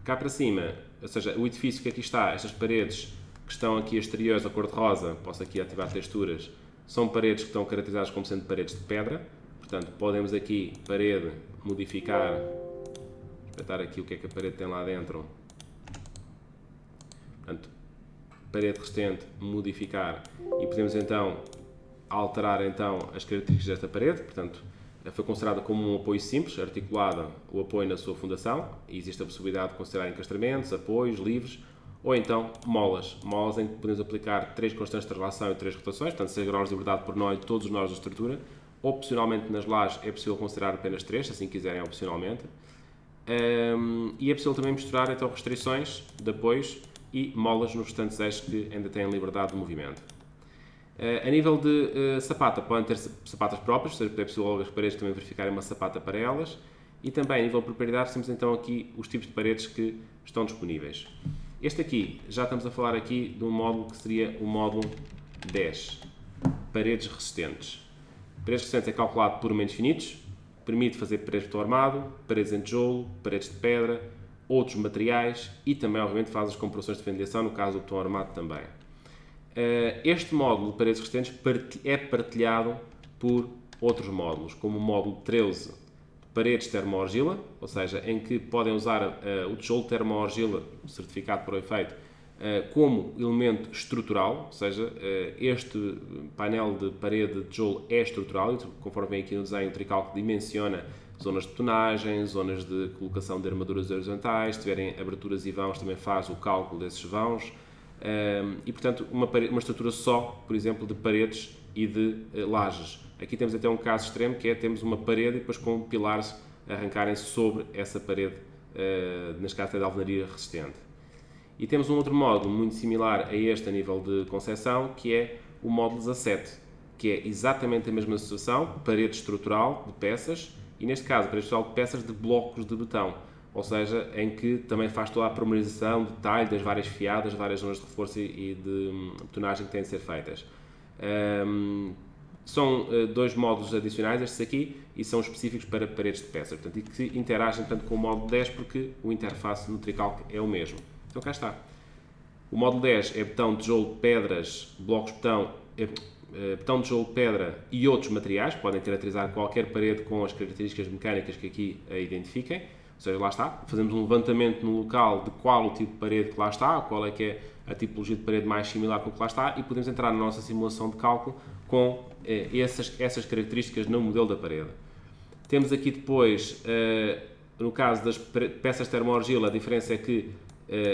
Cá para cima, ou seja, o edifício que aqui está, estas paredes que estão aqui exteriores a cor-de-rosa, posso aqui ativar texturas, são paredes que estão caracterizadas como sendo paredes de pedra, portanto podemos aqui parede modificar, espreitar aqui o que é que a parede tem lá dentro, portanto parede resistente, modificar e podemos então alterar então as características desta parede, portanto foi considerada como um apoio simples, articulada o apoio na sua fundação, e existe a possibilidade de considerar encastramentos, apoios, livres, ou então molas em que podemos aplicar 3 constantes de relação e 3 rotações, portanto 6 graus de liberdade por nó e todos os nós da estrutura. Opcionalmente nas lajes é possível considerar apenas 3, se assim quiserem opcionalmente, e é possível também misturar então restrições de apoios e molas nos restantes eixos que ainda têm liberdade de movimento. A nível de sapata, podem ter sapatas próprias, ou seja, é possível as paredes também verificarem uma sapata para elas, e também a nível de propriedade temos então aqui os tipos de paredes que estão disponíveis. Este aqui, já estamos a falar aqui de um módulo que seria o módulo 10, paredes resistentes. Paredes resistentes é calculado por momentos finitos, permite fazer paredes de armado, paredes em tijolo, paredes de pedra, outros materiais e também, obviamente, faz as comparações de fendiação, no caso do betão armado também. Este módulo de paredes resistentes é partilhado por outros módulos, como o módulo 13 de paredes termoargila, ou seja, em que podem usar o tijolo termoargila, certificado para o efeito, como elemento estrutural, ou seja, este painel de parede de tijolo é estrutural, conforme vem aqui no desenho, o Tricalc dimensiona zonas de tonagem, zonas de colocação de armaduras horizontais, se tiverem aberturas e vãos também faz o cálculo desses vãos, e portanto uma estrutura só, por exemplo, de paredes e de lajes. Aqui temos até um caso extremo que é, temos uma parede e depois com pilares arrancarem-se sobre essa parede, neste caso é de alvenaria resistente. E temos um outro módulo muito similar a este a nível de concepção, que é o módulo 17, que é exatamente a mesma situação, parede estrutural de peças, e neste caso, parede estrutural de peças de blocos de betão, ou seja, em que também faz toda a pormenorização, detalhe das várias fiadas, várias zonas de reforço e de betonagem que têm de ser feitas. São dois módulos adicionais, estes aqui, e são específicos para paredes de peças, portanto, e que interagem tanto com o módulo 10, porque o interface no Tricalc é o mesmo. Então cá está. O módulo 10 é betão, tijolo, pedras, blocos de betão, betão, tijolo, pedra e outros materiais. Podem caracterizar qualquer parede com as características mecânicas que aqui a identifiquem. Ou seja, lá está. Fazemos um levantamento no local de qual o tipo de parede que lá está, qual é que é a tipologia de parede mais similar com o que lá está, e podemos entrar na nossa simulação de cálculo com essas características no modelo da parede. Temos aqui depois, no caso das peças termoargila, a diferença é que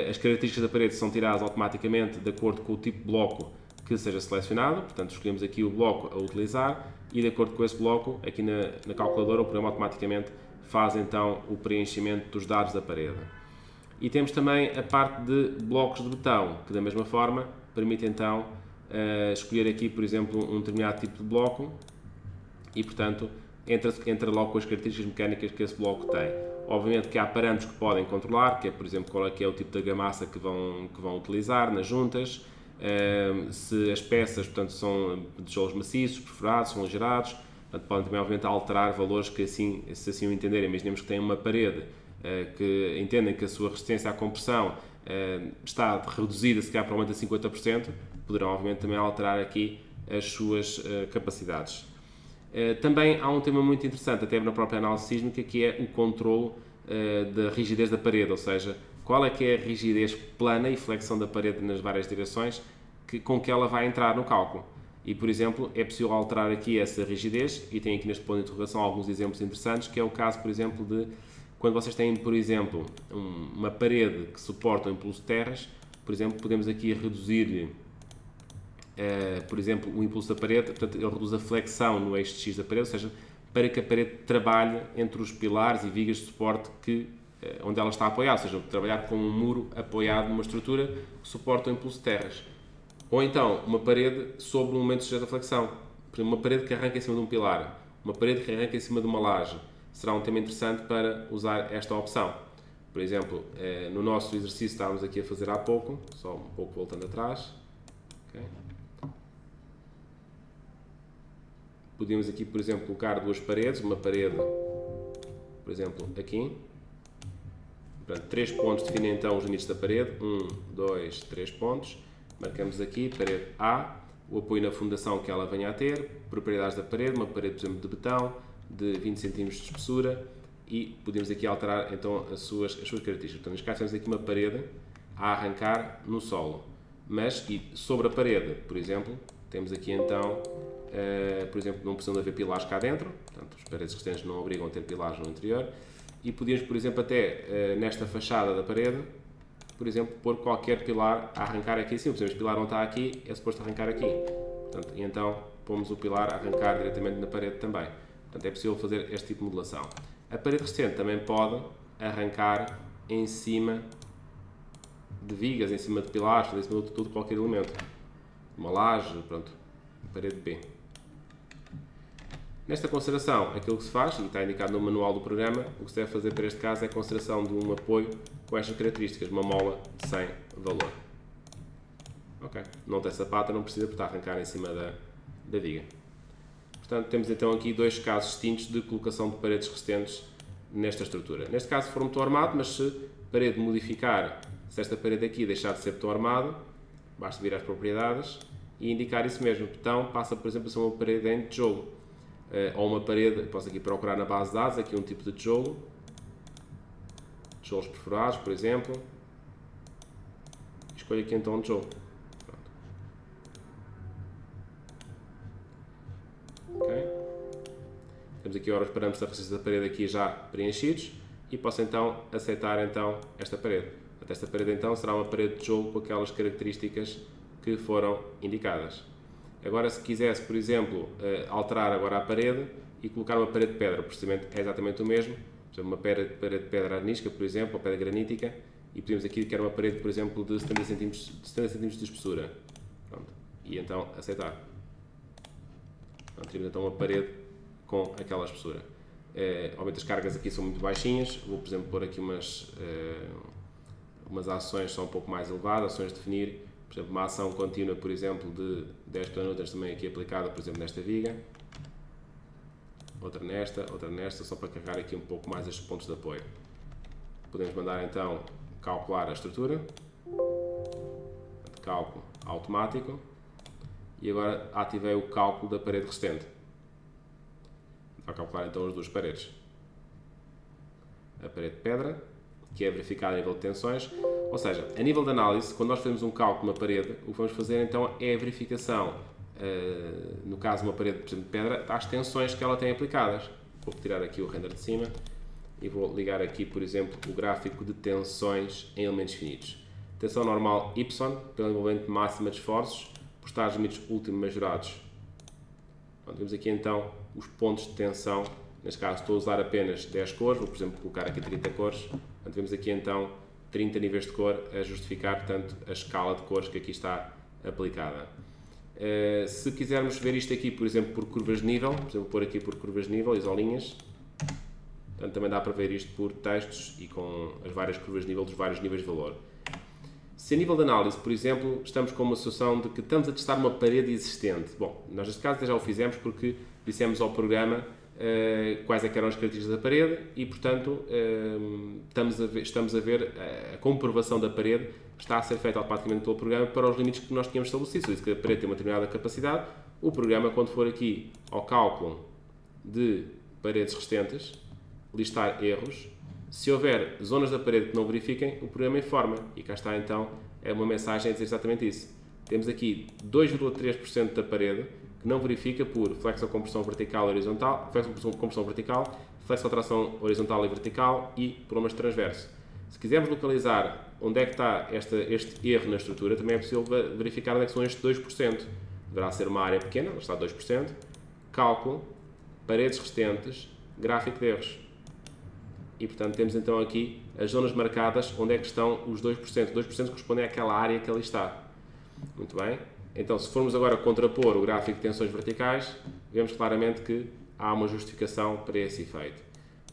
as características da parede são tiradas automaticamente de acordo com o tipo de bloco que seja selecionado, portanto escolhemos aqui o bloco a utilizar e de acordo com esse bloco, aqui na calculadora o programa automaticamente faz então o preenchimento dos dados da parede. E temos também a parte de blocos de betão, que da mesma forma permite então escolher aqui, por exemplo, um determinado tipo de bloco e portanto entra logo com as características mecânicas que esse bloco tem. Obviamente que há parâmetros que podem controlar, que é, por exemplo, qual é que é o tipo de argamassa que vão utilizar nas juntas, se as peças, portanto, são de tijolos maciços, perfurados, são gerados, portanto, podem também, obviamente, alterar valores que assim, se assim o entenderem. Imaginemos que têm uma parede que entendem que a sua resistência à compressão está reduzida, se calhar, para aumento a 50%, poderão, obviamente, também alterar aqui as suas capacidades. Também há um tema muito interessante, até na própria análise sísmica, que é o controle da rigidez da parede, ou seja, qual é que é a rigidez plana e flexão da parede nas várias direções com que ela vai entrar no cálculo. E, por exemplo, é possível alterar aqui essa rigidez, e tem aqui neste ponto de interrogação alguns exemplos interessantes, que é o caso, por exemplo, de quando vocês têm, por exemplo, uma parede que suporta o impulso de terras, por exemplo, podemos aqui reduzir por exemplo, o impulso da parede, portanto, ele reduz a flexão no eixo de X da parede, ou seja, para que a parede trabalhe entre os pilares e vigas de suporte onde ela está apoiada, ou seja, trabalhar com um muro apoiado numa estrutura que suporta o impulso de terras. Ou então, uma parede sobre um momento de sujeito à flexão. Por exemplo, uma parede que arranca em cima de um pilar, uma parede que arranca em cima de uma laje. Será um tema interessante para usar esta opção. Por exemplo, no nosso exercício que estávamos aqui a fazer há pouco, só um pouco voltando atrás. Okay. Podíamos aqui, por exemplo, colocar duas paredes, uma parede, por exemplo, aqui. Portanto, 3 pontos definem então os limites da parede. 1, 2, 3 pontos. Marcamos aqui, parede A, o apoio na fundação que ela venha a ter, propriedades da parede, uma parede, por exemplo, de betão, de 20 cm de espessura, e podemos aqui alterar então as suas características. Portanto, neste caso temos aqui uma parede a arrancar no solo. Mas, e sobre a parede, por exemplo, temos aqui então, por exemplo, não precisam de haver pilares cá dentro, portanto, as paredes resistentes não obrigam a ter pilares no interior, e podíamos, por exemplo, até nesta fachada da parede, por exemplo, pôr qualquer pilar a arrancar aqui em cima. Por exemplo, este pilar não está aqui, é suposto arrancar aqui. Portanto, e então pomos o pilar a arrancar diretamente na parede também. Portanto, é possível fazer este tipo de modelação. A parede resistente também pode arrancar em cima de vigas, em cima de pilares, em cima de todo qualquer elemento. Uma laje, pronto, parede B. Nesta consideração, aquilo que se faz, e está indicado no manual do programa, o que se deve fazer para este caso é a consideração de um apoio com estas características, uma mola sem valor. Ok, não tem sapata, não precisa porque está a arrancar em cima da viga. Portanto, temos então aqui dois casos distintos de colocação de paredes resistentes nesta estrutura. Neste caso, se for um betão armado, mas se parede modificar, se esta parede aqui deixar de ser betão armado, basta vir às propriedades e indicar isso mesmo. Betão passa, por exemplo, a ser uma parede em tijolo. Ou uma parede, posso aqui procurar na base de dados, aqui um tipo de tijolo. Tijolos perfurados, por exemplo. Escolho aqui então um tijolo. Okay. Temos aqui agora os parâmetros da resistência da parede aqui já preenchidos e posso então aceitar então esta parede. Esta parede então será uma parede de tijolo com aquelas características que foram indicadas. Agora, se quisesse, por exemplo, alterar agora a parede e colocar uma parede de pedra, o procedimento é exatamente o mesmo. Por exemplo, uma parede de pedra arenisca, por exemplo, ou pedra granítica, e pedimos aqui que era uma parede, por exemplo, de 70 cm de espessura. Pronto. E então aceitar. Pronto, temos então uma parede com aquela espessura. Obviamente as cargas aqui são muito baixinhas, vou, por exemplo, pôr aqui umas ações só um pouco mais elevadas, ações de definir, por exemplo, uma ação contínua, por exemplo, de 10 kN também aqui aplicada, por exemplo, nesta viga, outra nesta, só para carregar aqui um pouco mais estes pontos de apoio. Podemos mandar então calcular a estrutura, cálculo automático, e agora ativei o cálculo da parede resistente. Vai calcular então as duas paredes. A parede de pedra, que é verificada a nível de tensões, ou seja, a nível de análise, quando nós fazemos um cálculo na parede, o que vamos fazer então é a verificação, no caso de uma parede, por exemplo, de pedra, às tensões que ela tem aplicadas. Vou tirar aqui o render de cima e vou ligar aqui, por exemplo, o gráfico de tensões em elementos finitos. Tensão normal Y, pelo envolvimento máxima de esforços, por estágios limites últimos majorados. Então, temos aqui então os pontos de tensão. Neste caso estou a usar apenas 10 cores, vou por exemplo colocar aqui 30 cores. Portanto, temos aqui então 30 níveis de cor a justificar, portanto, a escala de cores que aqui está aplicada. Se quisermos ver isto aqui, por exemplo, por curvas de nível, por exemplo, pôr aqui por curvas de nível, isolinhas, portanto, também dá para ver isto por textos e com as várias curvas de nível dos vários níveis de valor. Se a nível de análise, por exemplo, estamos com uma situação de que estamos a testar uma parede existente. Bom, nós neste caso já o fizemos porque dissemos ao programa quais é que eram as características da parede e, portanto, estamos a ver a comprovação da parede está a ser feita automaticamente pelo programa para os limites que nós tínhamos estabelecido. Se diz que a parede tem uma determinada capacidade, o programa, quando for aqui ao cálculo de paredes resistentes, listar erros, se houver zonas da parede que não verifiquem, o programa informa. E cá está então uma mensagem a dizer exatamente isso. Temos aqui 2,3% da parede que não verifica por flexocompressão vertical e horizontal, flexocompressão vertical, flexotração horizontal e vertical e problemas de transverso. Se quisermos localizar onde é que está este erro na estrutura, também é possível verificar onde é que são estes 2%. Deverá ser uma área pequena, onde está 2%, cálculo, paredes resistentes, gráfico de erros. E, portanto, temos então aqui as zonas marcadas onde é que estão os 2%. 2% correspondem àquela área que ali está. Muito bem. Então, se formos agora contrapor o gráfico de tensões verticais, vemos claramente que há uma justificação para esse efeito.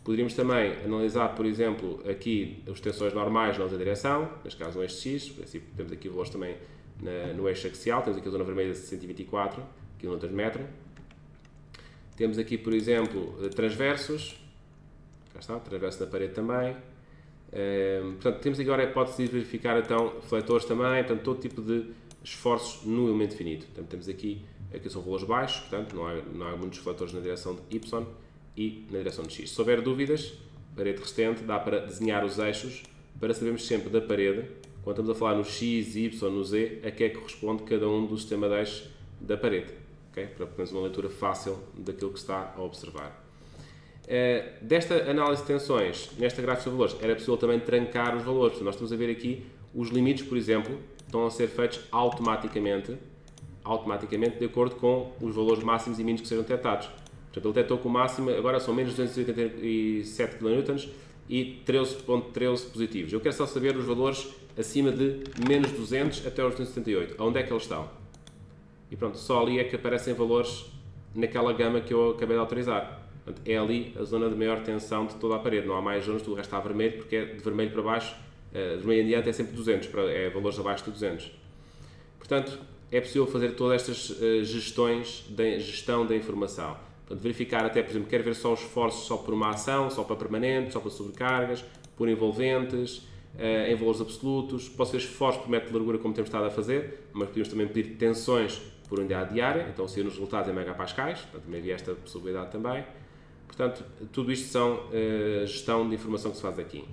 Poderíamos também analisar, por exemplo, aqui as tensões normais na outra direção, neste caso no eixo X, temos aqui valores também no eixo axial, temos aqui a zona vermelha de 124 kN/m. Temos aqui, por exemplo, transversos, cá está, transverso na parede também. Portanto, temos agora a hipótese de verificar então refletores também, portanto, todo tipo de esforços no elemento finito. Portanto, temos aqui são valores baixos, portanto não há muitos refletores na direção de Y e na direção de X. Se houver dúvidas, parede resistente, dá para desenhar os eixos para sabermos sempre da parede, quando estamos a falar no X, Y, no Z, a que é que corresponde cada um do sistema de eixos da parede. Okay? Para termos uma leitura fácil daquilo que está a observar. Desta análise de tensões, nesta gráfica de valores, era possível também trancar os valores. Portanto, nós estamos a ver aqui os limites, por exemplo, estão a ser feitos automaticamente de acordo com os valores máximos e mínimos que sejam detectados. Portanto, ele detectou que o máximo agora são menos 287 kN e 13.13 positivos. Eu quero só saber os valores acima de menos 200 até os 278. Onde é que eles estão? E pronto, só ali é que aparecem valores naquela gama que eu acabei de autorizar. Portanto, é ali a zona de maior tensão de toda a parede. Não há mais zonas, tudo o resto está vermelho, porque é de vermelho para baixo, de vermelho em diante é sempre 200, é valores abaixo de 200. Portanto, é possível fazer todas estas gestões de gestão da informação. Portanto, verificar até, por exemplo, quero ver só os esforços só por uma ação, só para permanentes, só para sobrecargas, por envolventes, em valores absolutos, posso ver esforços por metro de largura, como temos estado a fazer, mas podemos também pedir tensões por unidade diária, então sair nos resultados em megapascais, portanto também havia esta possibilidade também. Portanto, tudo isto são gestão de informação que se faz aqui.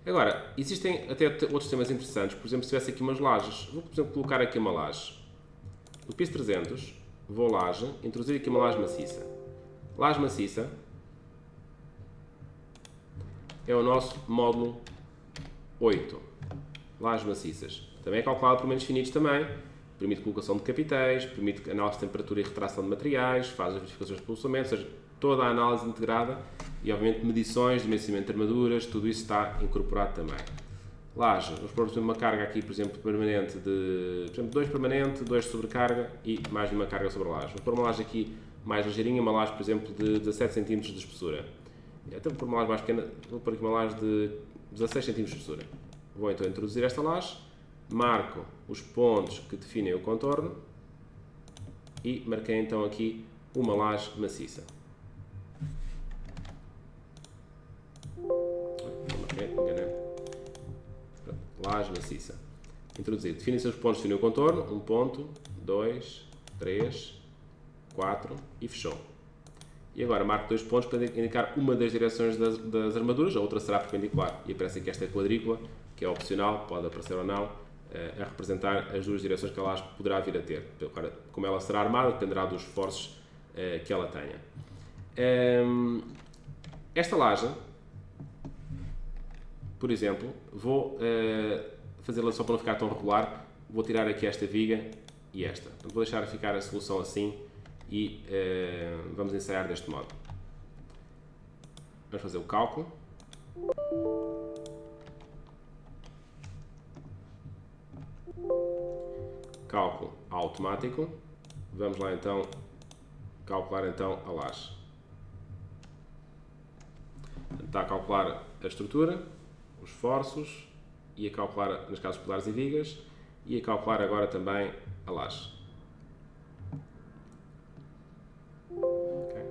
Agora, existem até outros temas interessantes, por exemplo, se tivesse aqui umas lajes, vou, por exemplo, colocar aqui uma laje. No piso 300, vou laje, introduzir aqui uma laje maciça. Laje maciça é o nosso módulo 8. Lajes maciças. Também é calculado por menos finitos também. Permite colocação de capitéis, permite análise de temperatura e retração de materiais, faz as verificações de pulsamento, ou seja, toda a análise integrada e, obviamente, medições, dimensionamento de armaduras, tudo isso está incorporado também. Laje, vamos pôr uma carga aqui, por exemplo, permanente de, por exemplo, 2 permanente, 2 de sobrecarga e mais uma carga sobre a laje. Vou pôr uma laje aqui mais ligeirinha, uma laje, por exemplo, de 17 cm de espessura. Até vou pôr uma laje mais pequena, vou pôr aqui uma laje de 16 cm de espessura. Vou então introduzir esta laje, marco os pontos que definem o contorno e marquei então aqui uma laje maciça. Laje maciça. Introduzir. Definem-se os pontos, definem o contorno. 1 ponto, 2, 3, 4 e fechou. E agora marco 2 pontos para indicar uma das direções das armaduras, a outra será perpendicular. E aparece aqui esta quadrícula, que é opcional, pode aparecer ou não, a representar as duas direções que a laje poderá vir a ter. Agora, como ela será armada, dependerá dos esforços que ela tenha. Esta laje, por exemplo, vou fazê-la só para não ficar tão regular, vou tirar aqui esta viga e esta. Portanto, vou deixar ficar a solução assim e vamos ensaiar deste modo. Vamos fazer o cálculo. Cálculo automático. Vamos lá então calcular então a laje. Está a calcular a estrutura, os esforços e a calcular nas casas pilares e vigas e a calcular agora também a laje. Okay.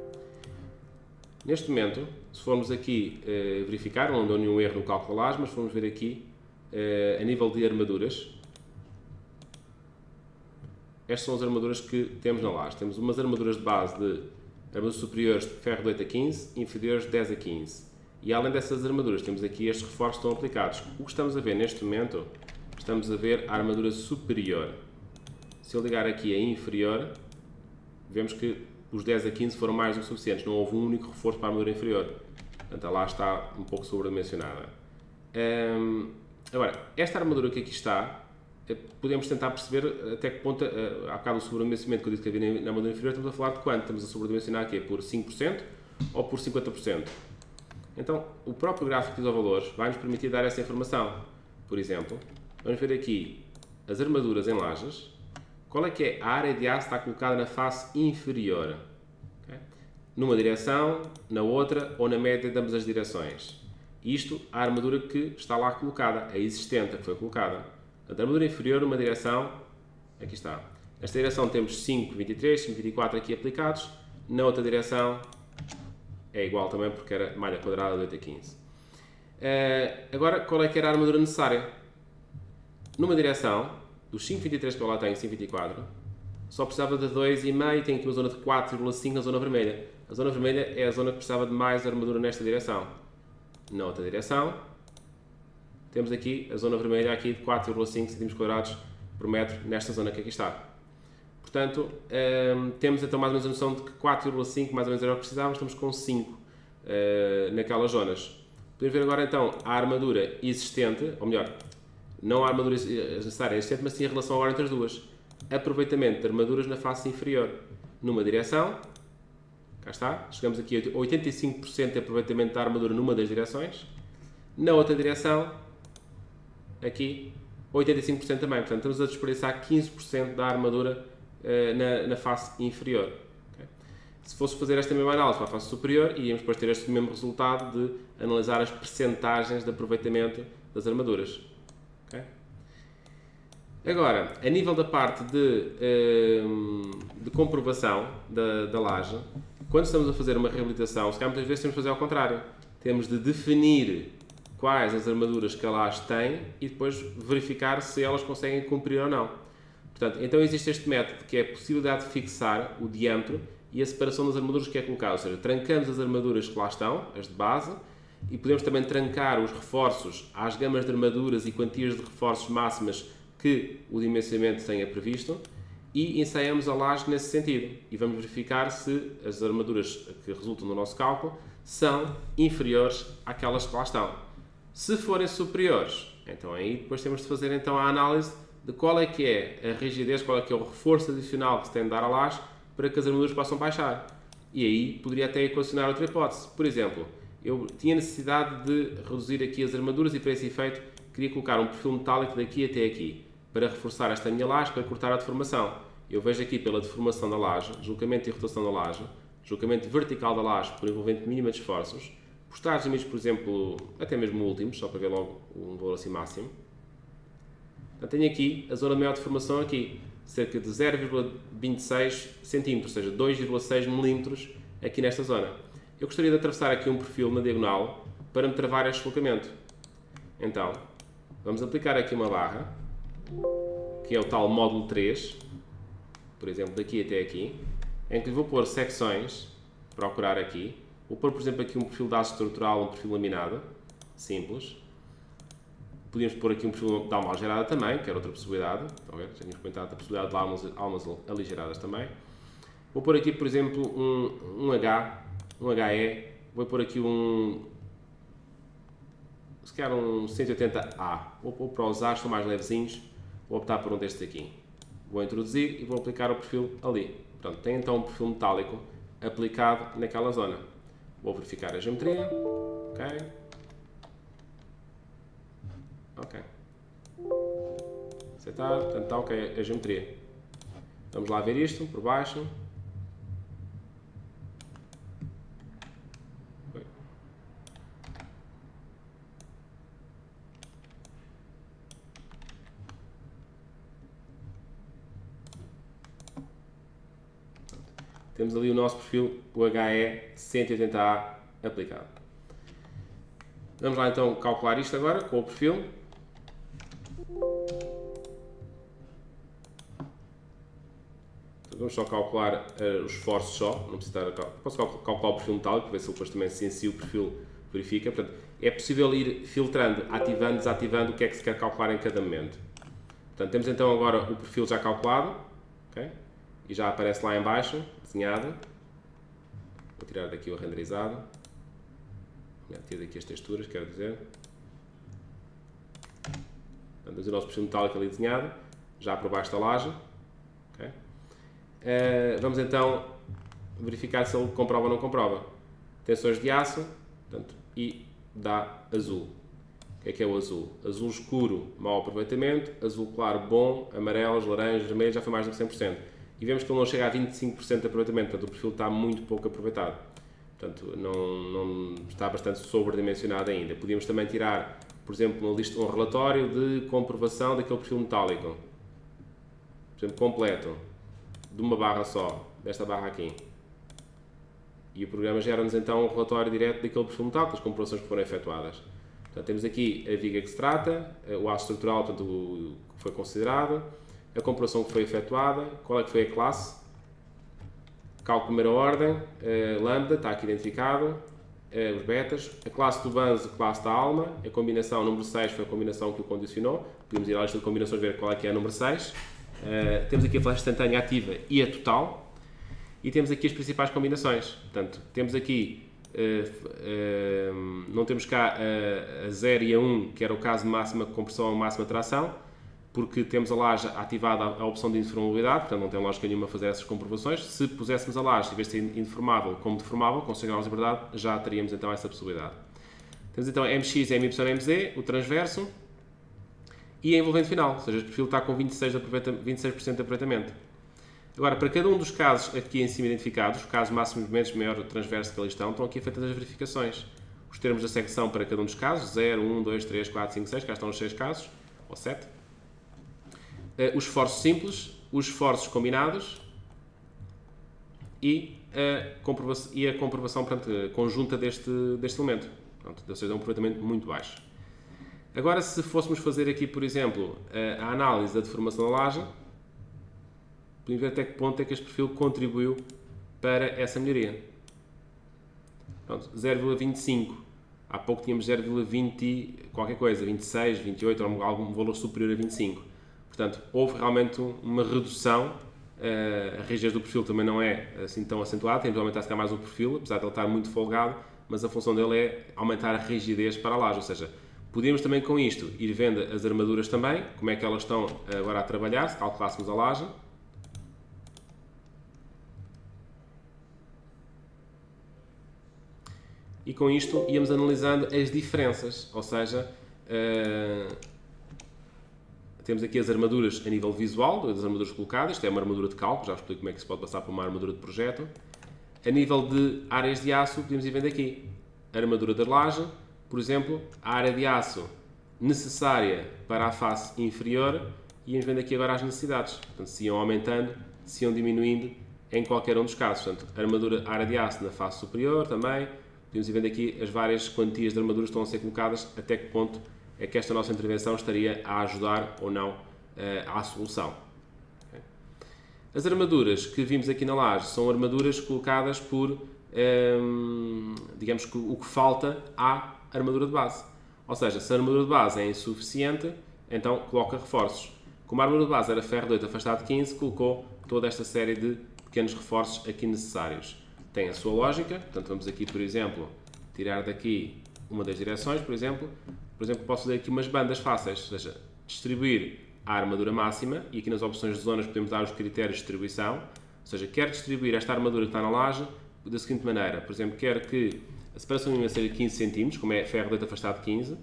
Neste momento, se formos aqui verificar, não deu nenhum erro no cálculo da laje, mas formos ver aqui a nível de armaduras. Estas são as armaduras que temos na laje. Temos umas armaduras de base de armaduras superiores de ferro de 8 a 15, inferiores de 10 a 15. E além dessas armaduras, temos aqui estes reforços que estão aplicados. O que estamos a ver neste momento, estamos a ver a armadura superior. Se eu ligar aqui a inferior, vemos que os 10 a 15 foram mais do que suficientes. Não houve um único reforço para a armadura inferior. Portanto, a laje está um pouco sobredimensionada. Agora, esta armadura que aqui está, podemos tentar perceber até que ponto, há bocado o sobredimensionamento que eu disse que havia na armadura inferior, estamos a falar de quanto? Estamos a sobredimensionar aqui por 5% ou por 50%? Então, o próprio gráfico dos valores vai nos permitir dar essa informação. Por exemplo, vamos ver aqui as armaduras em lajes. Qual é que é a área de aço que está colocada na face inferior? Okay? Numa direção, na outra ou na média de ambas as direções. Isto, a armadura que está lá colocada, a existente, a que foi colocada. Portanto, a armadura inferior numa direção, aqui está. Nesta direção temos 5,23, 5,24 aqui aplicados. Na outra direção é igual também porque era malha quadrada de 8 a 15. Agora, qual é que era a armadura necessária? Numa direção, dos 5,23 que eu lá tenho, 5,24, só precisava de 2,5 e tem aqui uma zona de 4,5 na zona vermelha. A zona vermelha é a zona que precisava de mais armadura nesta direção. Na outra direção, temos aqui a zona vermelha aqui de 4,5 cm² por metro nesta zona que aqui está. Portanto, temos então mais ou menos a noção de que 4,5 mais ou menos era o que precisávamos, estamos com 5 naquelas zonas. Podemos ver agora então a armadura existente, ou melhor, não a armadura necessária existente, mas sim a relação agora entre as duas. Aproveitamento de armaduras na face inferior. Numa direção, cá está, chegamos aqui a 85% de aproveitamento da armadura numa das direções. Na outra direção, aqui, 85% também. Portanto, estamos a desperdiçar 15% da armadura na face inferior. Okay? Se fosse fazer esta mesma análise para a face superior, iríamos depois ter este mesmo resultado de analisar as percentagens de aproveitamento das armaduras. Okay? Agora, a nível da parte de comprovação da laje, quando estamos a fazer uma reabilitação, se calhar muitas vezes temos de fazer ao contrário. Temos de definir quais as armaduras que a laje tem e depois verificar se elas conseguem cumprir ou não. Portanto, então existe este método que é a possibilidade de fixar o diâmetro e a separação das armaduras que é colocado, ou seja, trancamos as armaduras que lá estão, as de base, e podemos também trancar os reforços às gamas de armaduras e quantias de reforços máximas que o dimensionamento tenha previsto, e ensaiamos a laje nesse sentido e vamos verificar se as armaduras que resultam do nosso cálculo são inferiores àquelas que lá estão. Se forem superiores, então aí depois temos de fazer então a análise de qual é que é a rigidez, qual é que é o reforço adicional que se tem de dar à laje para que as armaduras possam baixar. E aí poderia até equacionar outra hipótese. Por exemplo, eu tinha necessidade de reduzir aqui as armaduras e para esse efeito queria colocar um perfil metálico daqui até aqui para reforçar esta minha laje, para cortar a deformação. Eu vejo aqui pela deformação da laje, deslocamento e rotação da laje, deslocamento vertical da laje por envolvente mínimo de esforços, por estágios limites, por exemplo, até mesmo últimos, só para ver logo um valor assim máximo. Então tenho aqui a zona de maior deformação aqui, cerca de 0,26 cm, ou seja, 2,6 mm aqui nesta zona. Eu gostaria de atravessar aqui um perfil na diagonal para me travar este deslocamento. Então, vamos aplicar aqui uma barra, que é o tal módulo 3, por exemplo, daqui até aqui, em que vou pôr secções, procurar aqui, vou pôr, por exemplo, aqui um perfil de aço estrutural, um perfil laminado, simples. Podíamos pôr aqui um perfil de alma aligerada também, que era outra possibilidade. Estão a ver? Já tínhamos comentado a possibilidade de almas aligeradas também. Vou pôr aqui, por exemplo, um HE. Vou pôr aqui se calhar um 180A. Vou pôr para os A's, são mais levezinhos. Vou optar por um destes aqui. Vou introduzir e vou aplicar o perfil ali. Portanto, tem então um perfil metálico aplicado naquela zona. Vou verificar a geometria. Ok. Ok. Aceitar. Portanto, está ok a geometria. Vamos lá ver isto por baixo. Temos ali o nosso perfil, o HE 180A aplicado. Vamos lá então calcular isto agora com o perfil. Vamos só calcular os esforços só, não precisa estar posso calcular o perfil metálico, para ver se ele depois também se em si o perfil verifica. Portanto, é possível ir filtrando, ativando, desativando o que é que se quer calcular em cada momento. Portanto, temos então agora o perfil já calculado, okay? E já aparece lá em baixo, desenhado. Vou tirar daqui o renderizado. Vou tirar daqui as texturas, quero dizer. Temos o nosso perfil metálico ali desenhado, já por baixo da laje. Okay? Vamos então verificar se ele comprova ou não comprova. Tensões de aço, portanto, e dá azul. O que é o azul? Azul escuro, mau aproveitamento. Azul claro, bom. Amarelos, laranjas, vermelhos, já foi mais do que 100%. E vemos que ele não chega a 25% de aproveitamento, portanto o perfil está muito pouco aproveitado. Portanto, não está bastante sobredimensionado ainda. Podíamos também tirar, por exemplo, um relatório de comprovação daquele perfil metálico. Por exemplo, completo, de uma barra só, desta barra aqui. E o programa gera-nos então um relatório direto daquele perfil metálico, das comprovações que foram efetuadas. Portanto, temos aqui a viga que se trata, o aço estrutural, portanto, o que foi considerado, a comparação que foi efetuada, qual é que foi a classe, cálculo de primeira ordem, lambda, está aqui identificado, os betas, a classe do banzo, classe da alma, a combinação número 6 foi a combinação que o condicionou, podemos ir à lista de combinações ver qual é que é a número 6, temos aqui a flash instantânea ativa e a total, e temos aqui as principais combinações, portanto, temos aqui, não temos cá a 0 e a 1, que era o caso de máxima compressão ou máxima tração, porque temos a laje ativada a opção de indeformabilidade, portanto não tem lógica nenhuma fazer essas comprovações. Se puséssemos a laje, em vez de ser indeformável como deformável, com 100 graus de liberdade, já teríamos então essa possibilidade. Temos então MX, MY, MZ, o transverso e a envolvente final, ou seja, este perfil está com 26% de aproveitamento. Agora, para cada um dos casos aqui em cima identificados, casos máximos, momentos, maior transverso que ali estão aqui feitas as verificações. Os termos da secção para cada um dos casos, 0, 1, 2, 3, 4, 5, 6, cá estão os 6 casos, ou 7. Os esforços simples, os esforços combinados e a comprovação portanto, conjunta deste elemento. Pronto, ou seja, é um aproveitamento muito baixo. Agora, se fôssemos fazer aqui, por exemplo, a análise da deformação da laje, podemos ver até que ponto é que este perfil contribuiu para essa melhoria. Pronto, 0,25. Há pouco tínhamos 0,20 qualquer coisa, 26, 28, ou algum valor superior a 25. Portanto, houve realmente uma redução. A rigidez do perfil também não é assim tão acentuada, tem de aumentar se calhar mais o perfil, apesar de ele estar muito folgado, mas a função dele é aumentar a rigidez para a laje, ou seja, podemos também com isto ir vendo as armaduras também, como é que elas estão agora a trabalhar, se calculássemos a laje. E com isto íamos analisando as diferenças, ou seja, temos aqui as armaduras a nível visual, das armaduras colocadas, isto é uma armadura de cálculo, já vos explico como é que se pode passar para uma armadura de projeto. A nível de áreas de aço, podemos ir vendo aqui a armadura da laje, por exemplo, a área de aço necessária para a face inferior, e íamos vendo aqui agora as necessidades, portanto, se iam aumentando, se iam diminuindo em qualquer um dos casos. Portanto, a área de aço na face superior também, podemos ir vendo aqui as várias quantias de armaduras que estão a ser colocadas, até que ponto é que esta nossa intervenção estaria a ajudar ou não à solução. Okay? As armaduras que vimos aqui na laje são armaduras colocadas por, digamos que o que falta à armadura de base. Ou seja, se a armadura de base é insuficiente, então coloca reforços. Como a armadura de base era ferro 8 afastado 15, colocou toda esta série de pequenos reforços aqui necessários. Tem a sua lógica, portanto vamos aqui, por exemplo, tirar daqui uma das direções, por exemplo, posso fazer aqui umas bandas fáceis, ou seja, distribuir a armadura máxima, e aqui nas opções de zonas podemos dar os critérios de distribuição, ou seja, quero distribuir esta armadura que está na laje da seguinte maneira, por exemplo, quero que a separação mínima seja 15 cm, como é ferro 8 afastado 15,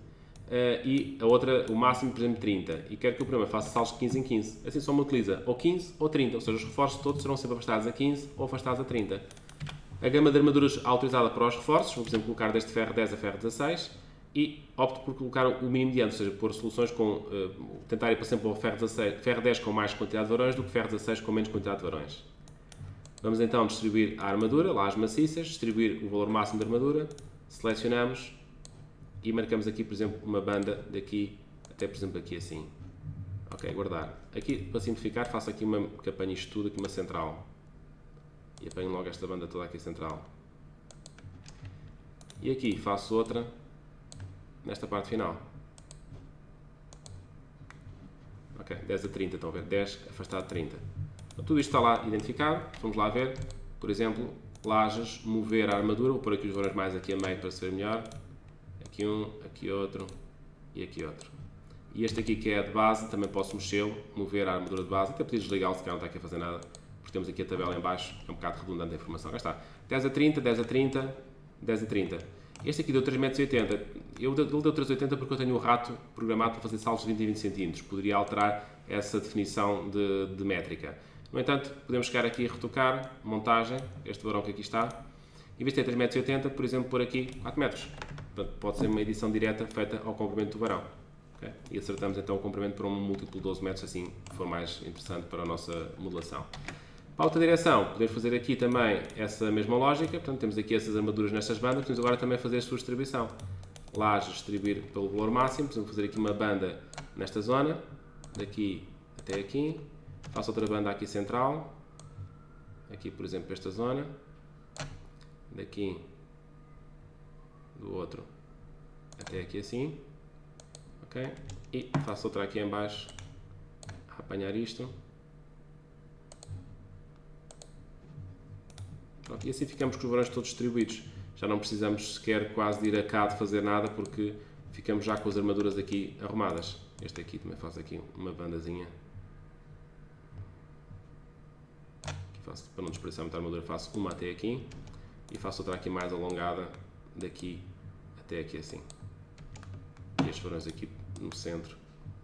e a outra, o máximo, por exemplo, 30, e quero que o programa faça saltos de 15 em 15, assim só me utiliza ou 15 ou 30, ou seja, os reforços todos serão sempre afastados a 15 ou afastados a 30. A gama de armaduras autorizada para os reforços, vou, por exemplo, colocar deste ferro 10 a ferro 16 e opto por colocar o mínimo de anos, ou seja, pôr soluções com, tentar ir para sempre o ferro 10 com mais quantidade de varões do que ferro 16 com menos quantidade de varões. Vamos então distribuir a armadura, lá as maciças, distribuir o valor máximo de armadura, selecionamos e marcamos aqui, por exemplo, uma banda daqui até, por exemplo, aqui assim. Ok, guardar. Aqui, para simplificar, faço aqui uma que apanhe isto tudo, aqui uma central. E apanho logo esta banda toda aqui central. E aqui faço outra nesta parte final. Ok, 10 a 30, estão a ver? 10 afastado de 30. Então, tudo isto está lá identificado. Vamos lá ver. Por exemplo, lajes, mover a armadura. Vou pôr aqui os varões mais aqui a meio para se ver melhor. Aqui um, aqui outro e aqui outro. E este aqui que é de base, também posso mexê-lo, mover a armadura de base. Até podia desligá-lo se calhar não está aqui a fazer nada. Porque temos aqui a tabela em baixo, é um bocado redundante a informação. Cá está. 10 a 30, 10 a 30, 10 a 30. Este aqui deu 3,80 m. Ele deu 3,80 m porque eu tenho o rato programado para fazer saltos de 20 e 20 cm. Poderia alterar essa definição de métrica. No entanto, podemos chegar aqui e retocar, montagem, este varão que aqui está. Em vez de ter 3,80 m, por exemplo, pôr aqui 4 metros. Portanto, pode ser uma edição direta feita ao comprimento do varão. Okay? E acertamos então o comprimento para um múltiplo de 12 metros, assim for mais interessante para a nossa modelação. Para a outra direção, podemos fazer aqui também essa mesma lógica, portanto temos aqui essas armaduras nestas bandas, podemos agora também fazer a sua distribuição. Lajes distribuir pelo valor máximo, podemos fazer aqui uma banda nesta zona, daqui até aqui, faço outra banda aqui central, aqui por exemplo esta zona, daqui do outro até aqui assim, ok? E faço outra aqui em baixo, a apanhar isto. E assim ficamos com os varões todos distribuídos. Já não precisamos sequer quase de ir a cá de fazer nada porque ficamos já com as armaduras aqui arrumadas. Este aqui também faz aqui uma bandazinha. Aqui faço, para não desperdiçar muita armadura, faço uma até aqui e faço outra aqui mais alongada daqui até aqui assim. E estes varões aqui no centro.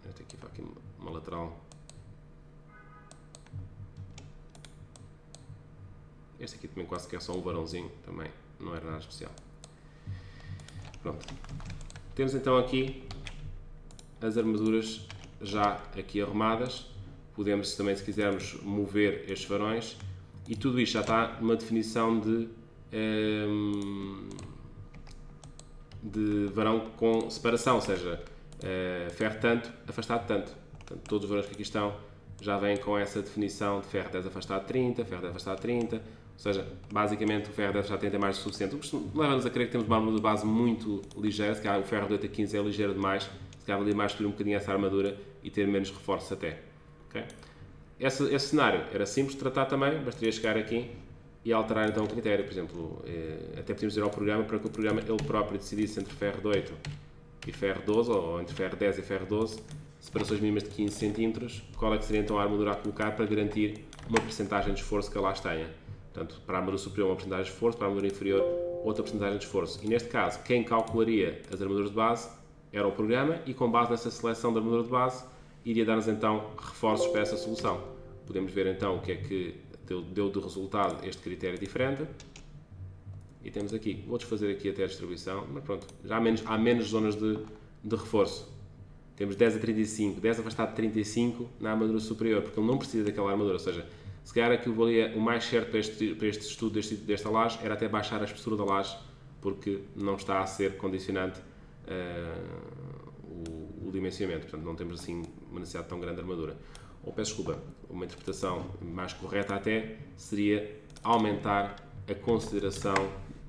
Este aqui faz aqui uma lateral. Este aqui também quase que é só um varãozinho, também não era nada especial. Pronto. Temos então aqui as armaduras já aqui arrumadas. Podemos também, se quisermos, mover estes varões. E tudo isto já está numa definição de de varão com separação, ou seja, ferro tanto, afastado tanto. Portanto, todos os varões que aqui estão já vêm com essa definição de ferro 10 afastado 30, ferro 10 afastado 30, ou seja, basicamente o ferro 10 afastado 30 é mais do que suficiente. O que leva-nos a crer que temos uma armadura de base muito ligeira, se calhar o ferro de 8 a 15 é ligeiro demais, se calhar valia mais subir um bocadinho essa armadura e ter menos reforços até. Okay? Esse cenário era simples de tratar também, bastaria chegar aqui e alterar então o critério, por exemplo, até podíamos dizer ao programa para que o programa ele próprio decidisse entre ferro de 8 e ferro 12, ou entre ferro 10 e ferro 12, separações mínimas de 15 cm, qual é que seria então a armadura a colocar para garantir uma percentagem de esforço que ela as tenha. Portanto, para a armadura superior uma percentagem de esforço, para a armadura inferior outra percentagem de esforço. E neste caso, quem calcularia as armaduras de base era o programa e com base nessa seleção da armadura de base, iria dar-nos então reforços para essa solução. Podemos ver então o que é que deu de resultado este critério diferente. E temos aqui, vou desfazer aqui até a distribuição, mas pronto, já há menos zonas de reforço. Temos 10 a 35, 10 afastado de 35 na armadura superior, porque ele não precisa daquela armadura, ou seja, se calhar aquilo valia o mais certo para este estudo desta laje era até baixar a espessura da laje, porque não está a ser condicionante o dimensionamento, portanto não temos assim uma necessidade tão grande de armadura. Ou peço desculpa, uma interpretação mais correta até seria aumentar a consideração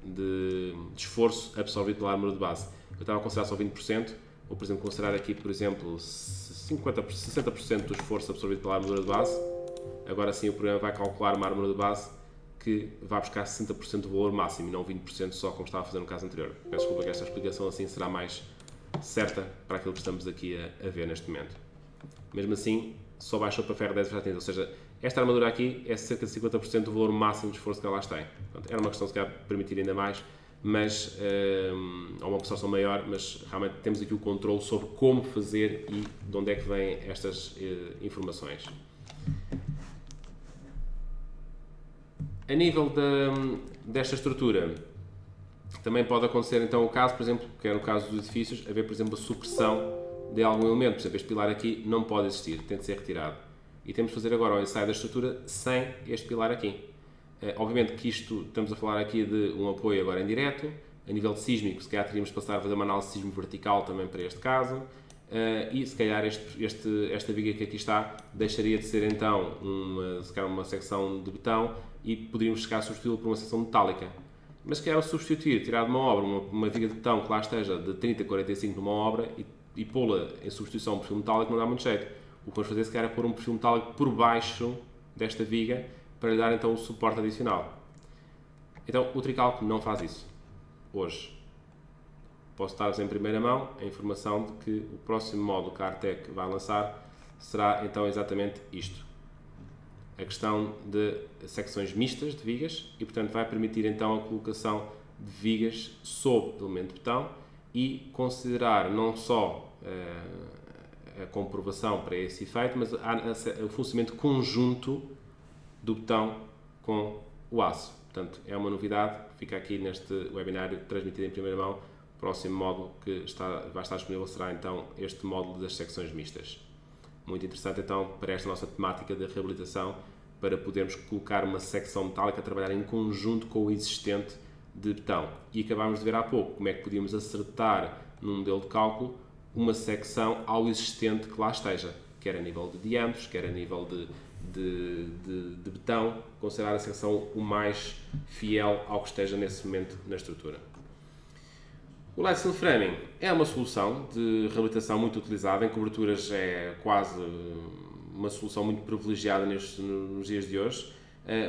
de esforço absorvido pela armadura de base. Eu estava a considerar só 20%, ou por exemplo considerar aqui, por exemplo, 60% do esforço absorvido pela armadura de base. Agora sim o programa vai calcular uma armadura de base que vai buscar 60% do valor máximo e não 20% só como estava a fazer no caso anterior. Peço desculpa que esta explicação assim será mais certa para aquilo que estamos aqui a ver neste momento. Mesmo assim, só baixou para ferro 10 afastado 30, ou seja, esta armadura aqui é cerca de 50% do valor máximo de esforço que elas têm. Portanto, era uma questão de se calhar permitir ainda mais, mas, ou uma absorção maior, mas realmente temos aqui o controle sobre como fazer e de onde é que vêm estas informações. A nível desta estrutura, também pode acontecer então o caso, por exemplo, que é no caso dos edifícios, haver, por exemplo, a supressão de algum elemento. Por exemplo, este pilar aqui não pode existir, tem de ser retirado. E temos de fazer agora o ensaio da estrutura sem este pilar aqui. Obviamente que isto, estamos a falar aqui de um apoio agora em direto, a nível de sísmico, se calhar teríamos de passar a fazer uma análise sísmico vertical também para este caso, e se calhar esta viga que aqui está deixaria de ser então uma secção de betão e poderíamos chegar a substituí-la por uma secção metálica. Mas se calhar substituir, tirar de uma obra uma viga de betão que lá esteja de 30 a 45 numa obra e pô-la em substituição a um perfil metálico não dá muito jeito. O que vamos fazer se calhar é pôr um perfil metálico por baixo desta viga para lhe dar então o suporte adicional. Então o Tricalc não faz isso hoje. Posso dar-vos em primeira mão a informação de que o próximo módulo que a Artec vai lançar será então exatamente isto. A questão de secções mistas de vigas e portanto vai permitir então a colocação de vigas sob elemento de betão e considerar não só a comprovação para esse efeito, mas o funcionamento conjunto do betão com o aço. Portanto, é uma novidade, fica aqui neste webinário transmitido em primeira mão. O próximo módulo que vai estar disponível será então este módulo das secções mistas. Muito interessante então para esta nossa temática de reabilitação, para podermos colocar uma secção metálica a trabalhar em conjunto com o existente de betão. E acabámos de ver há pouco como é que podíamos acertar num modelo de cálculo uma secção ao existente que lá esteja, quer a nível de diâmetros, quer a nível de betão, considerar a secção o mais fiel ao que esteja nesse momento na estrutura. O Light Steel Framing é uma solução de reabilitação muito utilizada, em coberturas é quase uma solução muito privilegiada nos dias de hoje,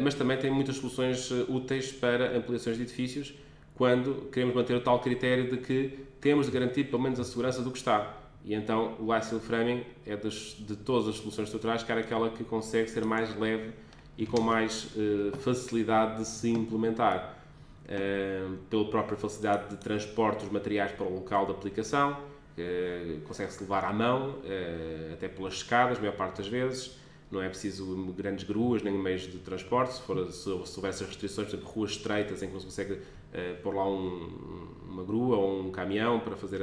mas também tem muitas soluções úteis para ampliações de edifícios, quando queremos manter o tal critério de que temos de garantir pelo menos a segurança do que está. E então o Light Steel Framing é de todas as soluções estruturais, que é aquela que consegue ser mais leve e com mais facilidade de se implementar. Pela própria facilidade de transporte dos materiais para o local de aplicação, consegue-se levar à mão, até pelas escadas, a maior parte das vezes. Não é preciso grandes gruas nem meios de transporte, se houver essas restrições, por exemplo, ruas estreitas em que não se consegue pôr lá uma grua ou um caminhão para fazer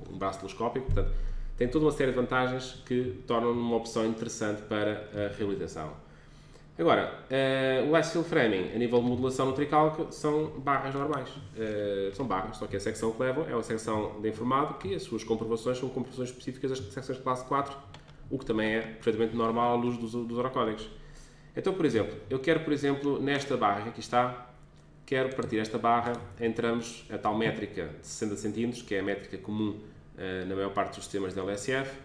um braço telescópico. Portanto, tem toda uma série de vantagens que tornam uma opção interessante para a reabilitação. Agora, o Ice Fill Framing, a nível de modulação no Tricalc, são barras normais. São barras, só que a secção que levam é uma secção de informado, que as suas comprovações são comprovações específicas das secções de classe 4, o que também é perfeitamente normal à luz dos orocódigos. Então, por exemplo, eu quero, por exemplo, nesta barra que aqui está, quero partir esta barra em tramos, a tal métrica de 60 cm, que é a métrica comum na maior parte dos sistemas da LSF.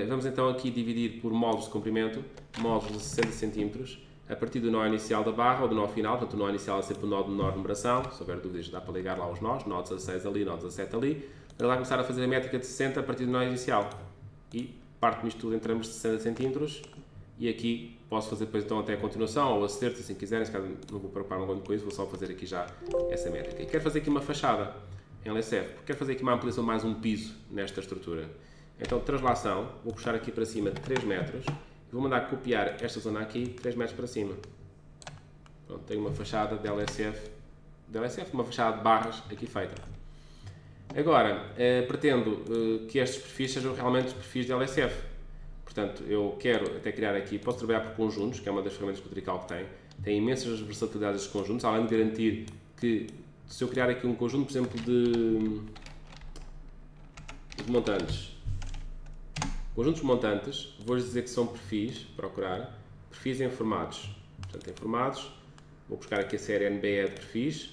Vamos então aqui dividir por módulos de comprimento, módulos de 60 cm, a partir do nó inicial da barra ou do nó final. Portanto, o nó inicial é sempre o nó de menor numeração. Se houver dúvidas, dá para ligar lá os nós, nó 16 ali, nó 17 ali. Para lá começar a fazer a métrica de 60 a partir do nó inicial. E parto-me isto tudo em tramos de 60 cm. E aqui posso fazer depois então até a continuação ou acerto, se assim quiserem. Se caso não vou preocupar muito com isso, vou só fazer aqui já essa métrica. E quero fazer aqui uma fachada em LSF, porque quero fazer aqui uma ampliação, mais um piso nesta estrutura. Então, translação, vou puxar aqui para cima 3 metros e vou mandar copiar esta zona aqui 3 metros para cima. Pronto, tenho uma fachada de LSF, uma fachada de barras aqui feita. Agora, pretendo que estes perfis sejam realmente os perfis de LSF. Portanto, eu quero até criar aqui, posso trabalhar por conjuntos, que é uma das ferramentas que o Tricalc tem imensas versatilidades de conjuntos, além de garantir que, se eu criar aqui um conjunto, por exemplo, de montantes, conjuntos montantes, vou-lhes dizer que são perfis, procurar, perfis informados. Portanto, informados, vou buscar aqui a série NBE de perfis,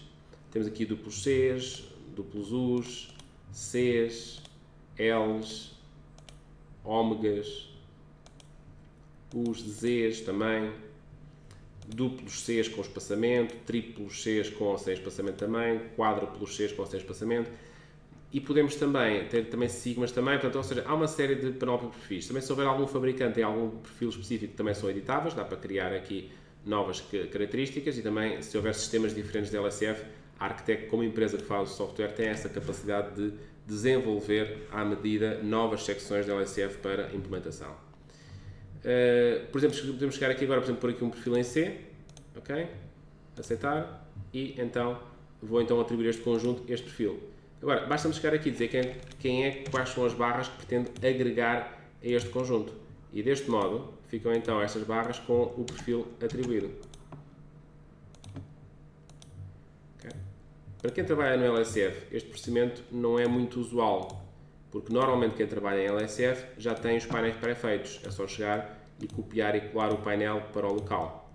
temos aqui duplos Cs, duplos Us, Cs, Ls, ômegas, os Zs também, duplos Cs com espaçamento, triplos Cs com ou sem espaçamento também, quádruplos Cs com ou sem espaçamento. E podemos também ter sigmas também, portanto, ou seja, há uma série de panóplia de perfis. Também se houver algum fabricante em algum perfil específico também são editáveis, dá para criar aqui novas características e também se houver sistemas diferentes de LSF, a Architect, como empresa que faz o software, tem essa capacidade de desenvolver à medida novas secções de LSF para implementação. Por exemplo, podemos chegar aqui agora, por exemplo, por aqui um perfil em C, ok? Aceitar e então vou então atribuir este conjunto este perfil. Agora, basta-me chegar aqui e dizer quais são as barras que pretendo agregar a este conjunto. E deste modo, ficam então estas barras com o perfil atribuído. Okay. Para quem trabalha no LSF, este procedimento não é muito usual, porque normalmente quem trabalha em LSF já tem os painéis pré-feitos. É só chegar e copiar e colar o painel para o local.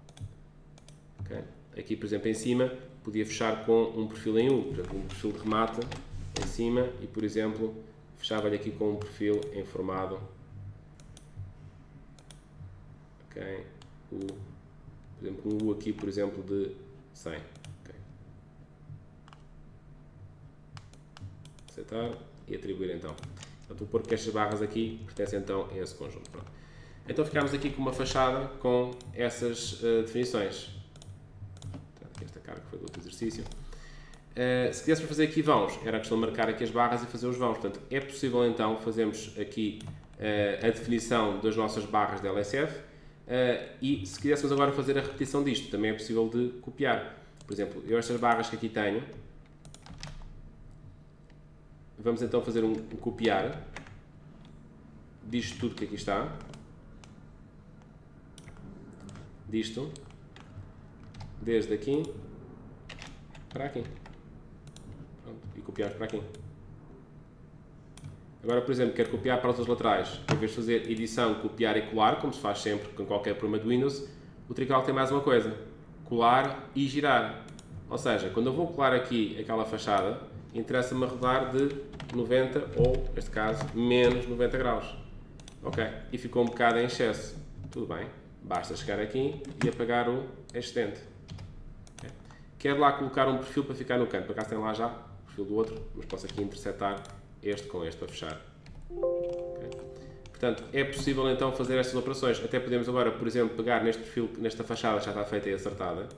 Okay. Aqui, por exemplo, em cima, podia fechar com um perfil em U, por exemplo, um perfil de remate em cima e, por exemplo, fechava-lhe aqui com um perfil em formado. Okay. Por exemplo, um U aqui, por exemplo, de 100. Okay. Aceitar e atribuir então. Portanto, vou pôr que estas barras aqui pertencem então a esse conjunto. Pronto. Então ficámos aqui com uma fachada com essas definições. Portanto, esta cara que foi do outro exercício. Se quiséssemos fazer aqui vãos, era a questão de marcar aqui as barras e fazer os vãos. Portanto, é possível então fazermos aqui a definição das nossas barras de LSF e se quiséssemos agora fazer a repetição disto, também é possível de copiar. Por exemplo, eu estas barras que aqui tenho, vamos então fazer um copiar disto tudo que aqui está, disto, desde aqui para aqui. Pronto, e copiamos para aqui. Agora, por exemplo, quero copiar para as laterais. Em vez de fazer edição, copiar e colar, como se faz sempre com qualquer programa de Windows, o Tricalc tem mais uma coisa: colar e girar. Ou seja, quando eu vou colar aqui aquela fachada, interessa-me rodar de 90 ou, neste caso, menos 90 graus. Ok, e ficou um bocado em excesso. Tudo bem, basta chegar aqui e apagar o excedente. Okay. Quero lá colocar um perfil para ficar no canto. Por acaso tem lá já o perfil do outro, mas posso aqui intersetar este com este para fechar. Okay. Portanto, é possível então fazer estas operações. Até podemos agora, por exemplo, pegar neste perfil, nesta fachada que já está feita e acertada,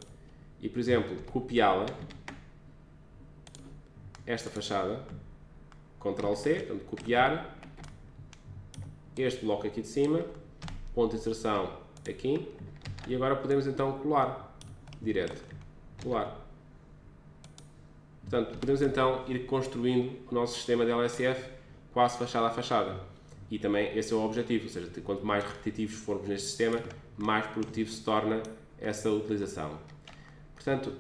e, por exemplo, copiá-la, esta fachada, Ctrl+C, portanto, copiar, este bloco aqui de cima, ponto de inserção aqui, e agora podemos então colar, direto, colar. Portanto, podemos então ir construindo o nosso sistema de LSF quase fachada a fachada. E também esse é o objetivo, ou seja, quanto mais repetitivos formos neste sistema, mais produtivo se torna essa utilização. Portanto,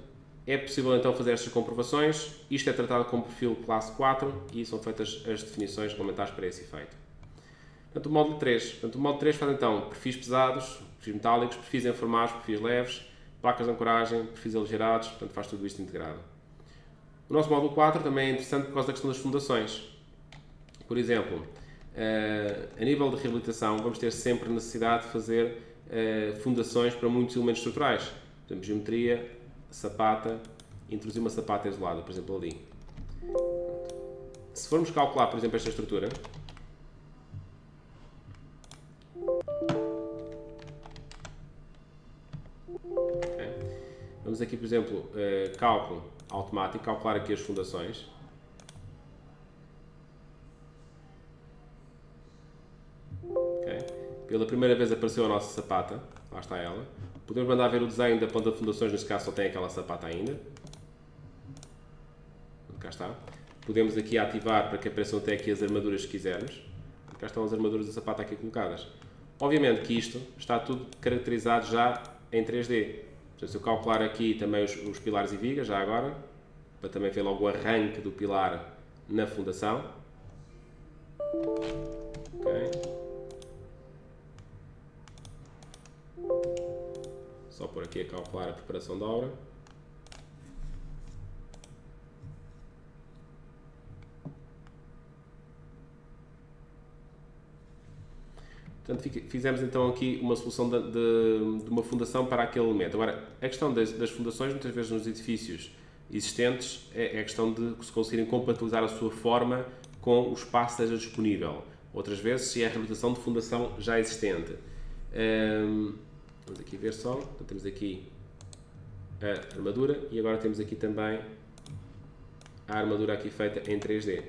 é possível então fazer estas comprovações. Isto é tratado como perfil classe 4 e são feitas as definições regulamentares para esse efeito. Portanto, o módulo 3. Portanto, o módulo 3 faz então perfis pesados, perfis metálicos, perfis informados, perfis leves, placas de ancoragem, perfis aligerados, portanto faz tudo isto integrado. O nosso módulo 4 também é interessante por causa da questão das fundações. Por exemplo, a nível de reabilitação vamos ter sempre necessidade de fazer fundações para muitos elementos estruturais. Por exemplo, geometria, sapata, introduzir uma sapata isolada, por exemplo, ali. Se formos calcular, por exemplo, esta estrutura, vamos aqui, por exemplo, cálculo automático, calcular aqui as fundações. Pela primeira vez apareceu a nossa sapata, lá está ela. Podemos mandar ver o desenho da ponta de fundações, neste caso só tem aquela sapata ainda. Cá está. Podemos aqui ativar para que apareçam até aqui as armaduras se quisermos. Cá estão as armaduras da sapata aqui colocadas. Obviamente que isto está tudo caracterizado já em 3D. Portanto, se eu calcular aqui também os pilares e vigas, já agora, para também ver logo o arranque do pilar na fundação. Ok. Só por aqui a calcular a preparação da obra. Portanto, fizemos então aqui uma solução de uma fundação para aquele elemento. Agora, a questão das fundações, muitas vezes nos edifícios existentes, é a questão de se conseguirem compatibilizar a sua forma com o espaço que esteja disponível. Outras vezes, se é a reabilitação de fundação já existente. Vamos aqui ver só. Então, temos aqui a armadura e agora temos aqui também a armadura aqui feita em 3D.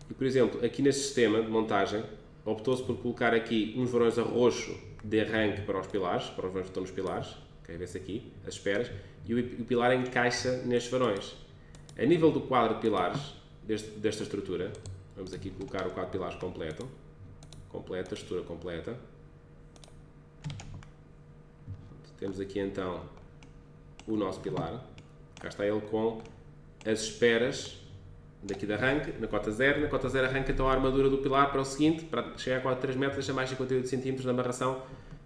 E, por exemplo, aqui neste sistema de montagem, optou-se por colocar aqui uns varões a roxo de arranque para os pilares, para os varões que estão nos pilares, okay, vê-se aqui, as esperas, e o pilar encaixa nestes varões. A nível do quadro de pilares, desta estrutura, vamos aqui colocar o quadro de pilares completo, a estrutura completa. Temos aqui então o nosso pilar, cá está ele com as esperas daqui de arranque, na cota 0 arranca então a armadura do pilar para o seguinte, para chegar a quase 3 metros, deixa mais 58 cm de amarração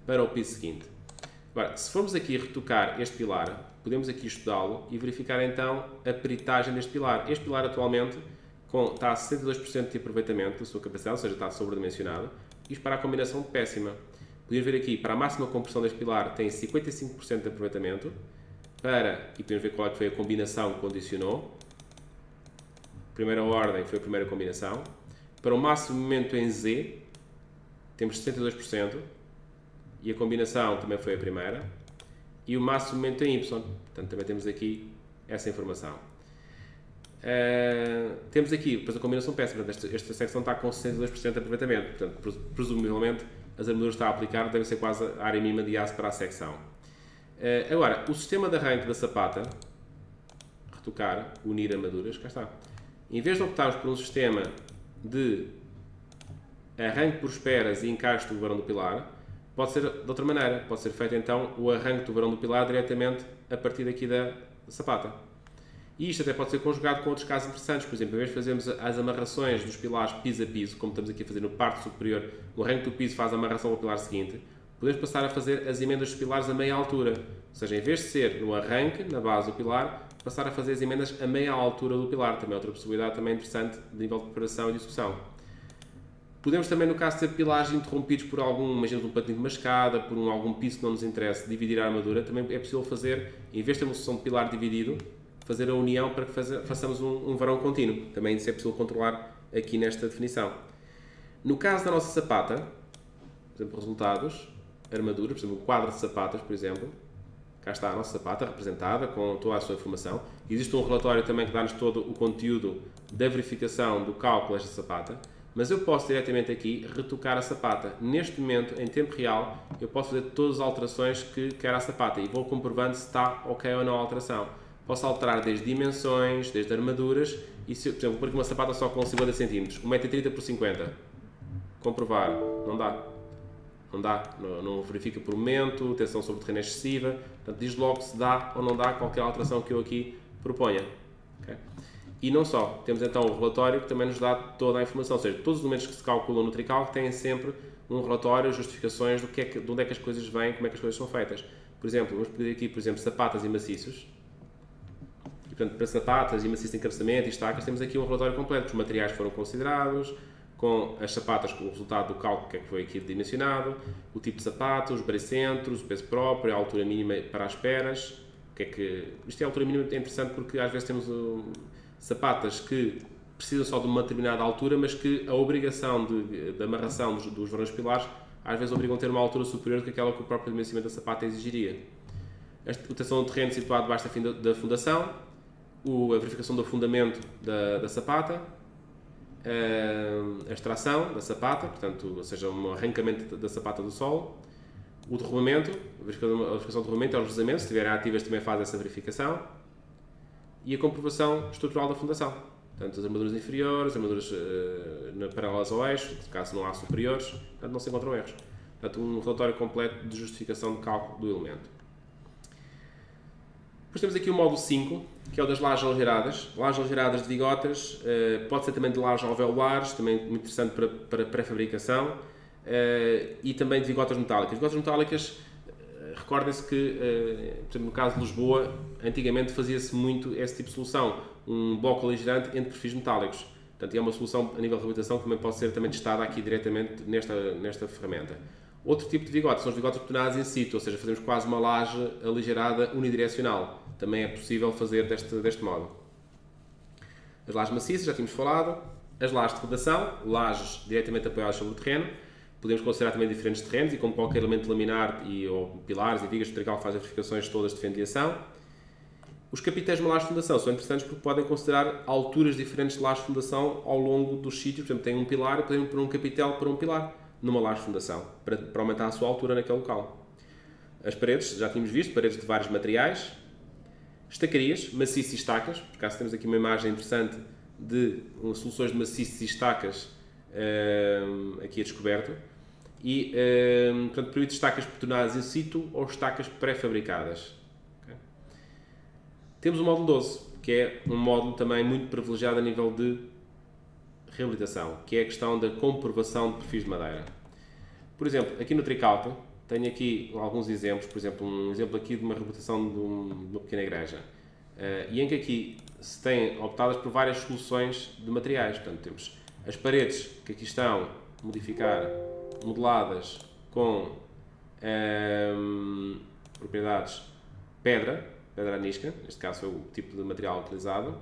para o piso seguinte. Agora, se formos aqui retocar este pilar, podemos aqui estudá-lo e verificar então a peritagem deste pilar. Este pilar atualmente está a 62% de aproveitamento da sua capacidade, ou seja, está sobredimensionado, isto para a combinação péssima. Podemos ver aqui, para a máxima compressão deste pilar tem 55% de aproveitamento, e podemos ver qual é que foi a combinação que condicionou. Primeira ordem foi a primeira combinação. Para o máximo momento em Z, temos 62%, e a combinação também foi a primeira, e o máximo momento em Y, portanto também temos aqui essa informação. Temos aqui depois a combinação péssima, esta secção está com 62% de aproveitamento, portanto presumivelmente as armaduras que está a aplicar devem ser quase a área mínima de aço para a secção. Agora, o sistema de arranque da sapata, retocar, unir armaduras, cá está. Em vez de optarmos por um sistema de arranque por esperas e encaixe do varão do pilar, pode ser de outra maneira. Pode ser feito então o arranque do varão do pilar diretamente a partir daqui da sapata. E isto até pode ser conjugado com outros casos interessantes. Por exemplo, em vez de fazermos as amarrações dos pilares piso a piso, como estamos aqui a fazer no parte superior, no arranque do piso faz a amarração ao pilar seguinte, podemos passar a fazer as emendas dos pilares a meia altura. Ou seja, em vez de ser no arranque, na base do pilar, passar a fazer as emendas a meia altura do pilar. Também é outra possibilidade também interessante de nível de preparação e execução. Podemos também, no caso de ter pilares interrompidos por imaginemos um patinho de uma escada, por algum piso que não nos interesse, dividir a armadura, também é possível fazer, em vez de ter uma solução de pilar dividido, fazer a união para que façamos um varão contínuo. Também isso é possível controlar aqui nesta definição. No caso da nossa sapata, por exemplo, resultados, armadura, por exemplo, um quadro de sapatas, por exemplo, cá está a nossa sapata representada com toda a sua informação. Existe um relatório também que dá-nos todo o conteúdo da verificação do cálculo desta sapata, mas eu posso diretamente aqui retocar a sapata. Neste momento, em tempo real, eu posso fazer todas as alterações que quero à sapata e vou comprovando se está ok ou não a alteração. Posso alterar desde dimensões, desde armaduras, e se, por exemplo, vou pôr aqui uma sapata só com 50 cm, 1,30 m por 50 comprovar, não dá. não dá, não verifica por momento, tensão sobre terreno excessiva, portanto diz logo se dá ou não dá qualquer alteração que eu aqui proponha. Okay? E não só, temos então o relatório que também nos dá toda a informação, ou seja, todos os elementos que se calculam no Tricalc têm sempre um relatório, justificações de onde é que as coisas vêm, como é que as coisas são feitas. Por exemplo, vamos pedir aqui, por exemplo, sapatas e maciços. E, portanto, para sapatas e maciços de encabeçamento e estacas, temos aqui um relatório completo. Os materiais foram considerados, com as sapatas com o resultado do cálculo que foi aqui dimensionado, o tipo de sapato, os baricentros, o peso próprio, a altura mínima para as peras. Isto é a altura mínima, é interessante porque às vezes temos sapatas que precisam só de uma determinada altura, mas que a obrigação de amarração dos varões pilares às vezes obrigam a ter uma altura superior do que aquela que o próprio dimensionamento da sapata exigiria. A tensão do terreno situado debaixo da fundação, a verificação do fundamento da sapata, a extração da sapata, portanto, ou seja, um arrancamento da sapata do solo, o derrubamento, a verificação do derrubamento, os deslizamentos, se estiverem ativas também faz essa verificação, e a comprovação estrutural da fundação. Portanto, as armaduras inferiores, as armaduras paralelas ao eixo, caso não há superiores, portanto não se encontram erros. Portanto, um relatório completo de justificação de cálculo do elemento. Depois temos aqui o módulo 5, que é o das lajes algeiradas. Lajes algeiradas de vigotas, pode ser também de lajes alveolares, também muito interessante para pré-fabricação, e também de vigotas metálicas. Vigotas metálicas, recordem-se que, por exemplo, no caso de Lisboa, antigamente fazia-se muito esse tipo de solução, um bloco aligerante entre perfis metálicos. Portanto, é uma solução a nível de reabilitação que também pode ser também testada aqui diretamente nesta ferramenta. Outro tipo de vigotas são os vigotas betonados in situ, ou seja, fazemos quase uma laje aligerada unidirecional. Também é possível fazer deste modo. As lajes maciças, já tínhamos falado. As lajes de fundação, lajes diretamente apoiadas sobre o terreno. Podemos considerar também diferentes terrenos e como qualquer elemento laminar ou pilares e vigas, o Tricalc faz as verificações todas de fendiação. Os capitéis de uma laje de fundação são interessantes porque podem considerar alturas diferentes de laje de fundação ao longo dos sítios. Por exemplo, tem um pilar e podemos pôr um capitel para um pilar numa laje de fundação, para aumentar a sua altura naquele local. As paredes, já tínhamos visto, paredes de vários materiais. Estacarias, maciços e estacas, por acaso temos aqui uma imagem interessante de soluções de maciços e estacas aqui a descoberto. E, portanto, permite estacas betonadas in situ ou estacas pré-fabricadas. Okay? Temos o módulo 12, que é um módulo também muito privilegiado a nível de reabilitação, que é a questão da comprovação de perfis de madeira. Por exemplo, aqui no Tricalc, tenho aqui alguns exemplos, por exemplo, um exemplo aqui de uma reabilitação de uma pequena igreja, e em que aqui se têm optadas por várias soluções de materiais. Portanto, temos as paredes que aqui estão modeladas com propriedades pedra anisca, neste caso foi o tipo de material utilizado,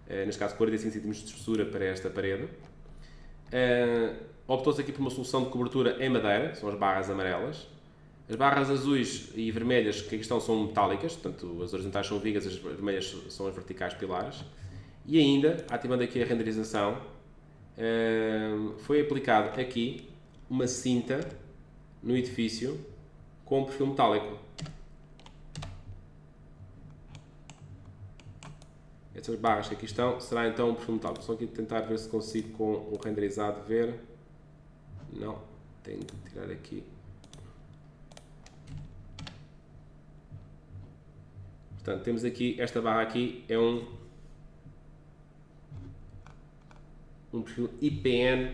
neste caso 45 cm de espessura para esta parede. Optou-se aqui por uma solução de cobertura em madeira, são as barras amarelas. As barras azuis e vermelhas que aqui estão são metálicas, portanto as horizontais são vigas, as vermelhas são as verticais pilares. E ainda, ativando aqui a renderização, foi aplicado aqui uma cinta no edifício com um perfil metálico. Estas barras que aqui estão será então um perfil metálico. Só aqui tentar ver se consigo com o renderizado ver. Não, tenho que tirar aqui. Portanto, temos aqui, esta barra aqui é um perfil IPN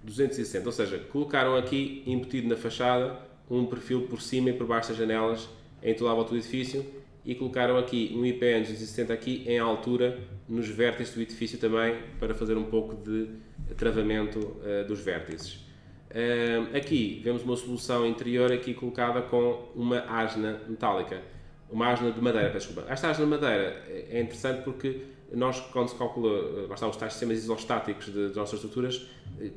260, ou seja, colocaram aqui embutido na fachada um perfil por cima e por baixo das janelas em toda a volta do edifício e colocaram aqui um IPN 260 aqui em altura nos vértices do edifício também para fazer um pouco de travamento dos vértices. Aqui vemos uma solução interior aqui colocada com uma asna metálica. Uma asna de madeira, desculpa. Esta asna de madeira é interessante porque nós, quando se calcula os tais sistemas isostáticos das nossas estruturas,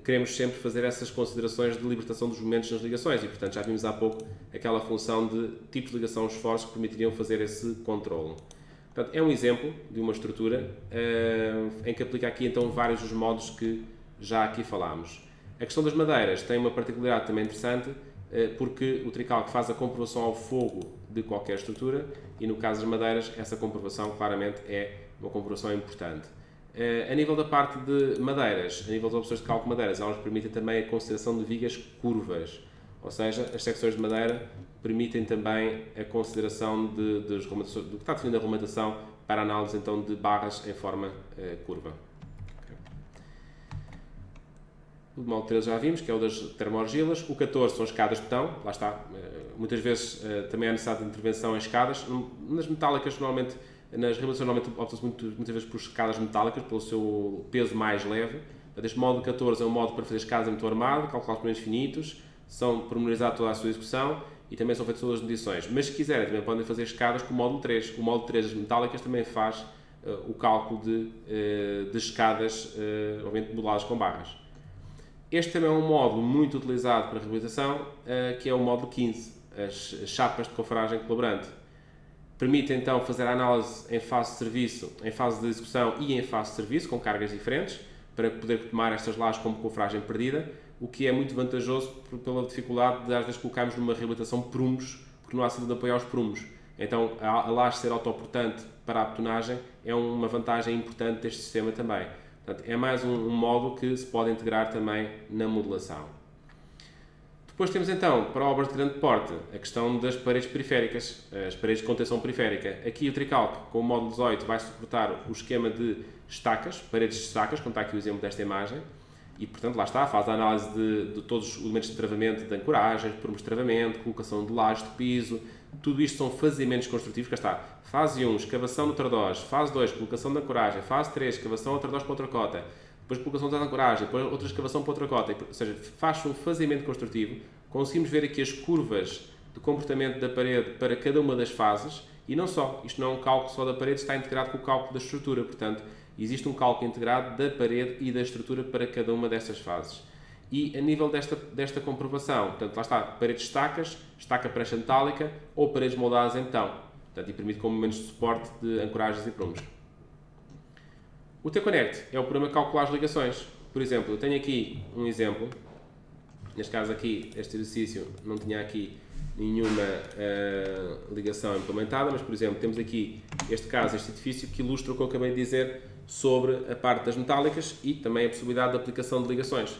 queremos sempre fazer essas considerações de libertação dos momentos nas ligações e, portanto, já vimos há pouco aquela função de tipos de ligação esforços que permitiriam fazer esse controle. Portanto, é um exemplo de uma estrutura em que aplica aqui, então, vários dos modos que já aqui falámos. A questão das madeiras tem uma particularidade também interessante, porque o Tricalc faz a comprovação ao fogo de qualquer estrutura e no caso das madeiras essa comprovação claramente é uma comprovação importante. A nível da parte de madeiras, a nível das opções de cálculo de madeiras, elas permitem também a consideração de vigas curvas, Ou seja, as secções de madeira permitem também a consideração do que está definido na regulamentação para a análise então de barras em forma curva. O módulo 13 já vimos, que é o das termoargilas. O 14 são escadas de betão, lá está. Muitas vezes também é necessário de intervenção em escadas. Nas metálicas, normalmente, nas regulações, normalmente opta-se muitas vezes por escadas metálicas, pelo seu peso mais leve. Este módulo 14 é um módulo para fazer escadas em motor armado, calcular os primeiros finitos, são pormenorizados toda a sua execução e também são feitas todas as medições. Mas se quiserem, também podem fazer escadas com o módulo 3. O módulo 3 das metálicas também faz o cálculo de escadas, obviamente, moduladas com barras. Este também é um módulo muito utilizado para a reabilitação, que é o módulo 15, as chapas de cofragem colaborante. Permite então fazer a análise em fase de serviço, em fase de execução e em fase de serviço, com cargas diferentes, para poder tomar estas lajes como cofragem perdida, o que é muito vantajoso pela dificuldade de às vezes colocarmos numa reabilitação prumos, porque não há sentido de apoiar os prumos. Então a laje ser autoportante para a betonagem é uma vantagem importante deste sistema também. Portanto, é mais um módulo que se pode integrar também na modelação. Depois temos então, para obras de grande porte, a questão das paredes periféricas, as paredes de contenção periférica. Aqui o Tricalc, com o módulo 18, vai suportar o esquema de estacas, paredes de estacas, como está aqui o exemplo desta imagem, e portanto lá está, faz a análise de todos os elementos de travamento, de ancoragem, de de travamento, colocação de lajes de piso, tudo isto são fazimentos construtivos, cá está, fase 1, escavação no tradós, fase 2, colocação de ancoragem, fase 3, escavação ao tradós para outra cota, depois colocação da ancoragem, depois outra escavação para outra cota, ou seja, faz um fazimento construtivo, conseguimos ver aqui as curvas de comportamento da parede para cada uma das fases, e não só, isto não é um cálculo só da parede, está integrado com o cálculo da estrutura, portanto, existe um cálculo integrado da parede e da estrutura para cada uma destas fases. E a nível desta comprovação, portanto, lá está, paredes estacas, estaca prancha metálica ou paredes moldadas em betão, portanto, e permite com momentos de suporte de ancoragens e prumos. O T-Connect é o programa de calcular as ligações. Por exemplo, eu tenho aqui um exemplo, neste caso aqui, este exercício não tinha aqui nenhuma ligação implementada, mas por exemplo, temos aqui este caso, este edifício, que ilustra o que eu acabei de dizer sobre a parte das metálicas e também a possibilidade de aplicação de ligações.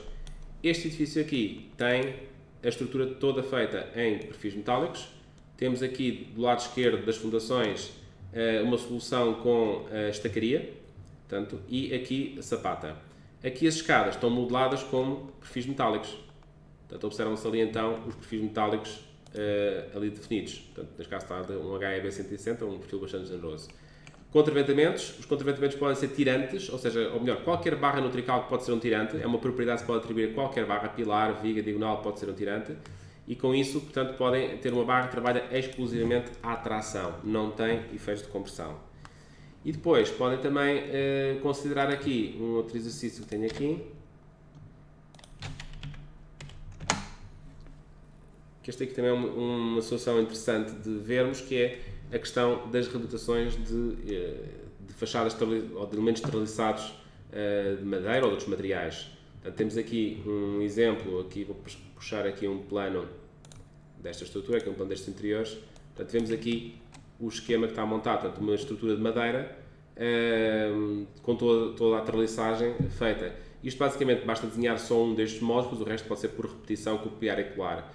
Este edifício aqui tem a estrutura toda feita em perfis metálicos. Temos aqui do lado esquerdo das fundações uma solução com estacaria, portanto, e aqui a sapata. Aqui as escadas estão modeladas como perfis metálicos. Portanto, observam-se ali então os perfis metálicos ali definidos. Portanto, neste caso está um HEB 160, um perfil bastante generoso. Contraventamentos. Os contraventamentos podem ser tirantes, ou seja, ou melhor, qualquer barra no Tricalc pode ser um tirante. É uma propriedade que se pode atribuir a qualquer barra, pilar, viga, diagonal, pode ser um tirante. E com isso, portanto, podem ter uma barra que trabalha exclusivamente à tração, não tem efeitos de compressão. E depois, podem também considerar aqui um outro exercício que tenho aqui, que este aqui também é uma solução interessante de vermos, que é a questão das reabilitações de fachadas ou de elementos traliçados de madeira ou de outros materiais. Portanto, temos aqui um exemplo, aqui vou puxar aqui um plano desta estrutura, aqui um plano destes interiores. Portanto, vemos aqui o esquema que está montado, portanto, uma estrutura de madeira com toda a traliçagem feita. Isto basicamente basta desenhar só um destes módulos, o resto pode ser por repetição, copiar e colar.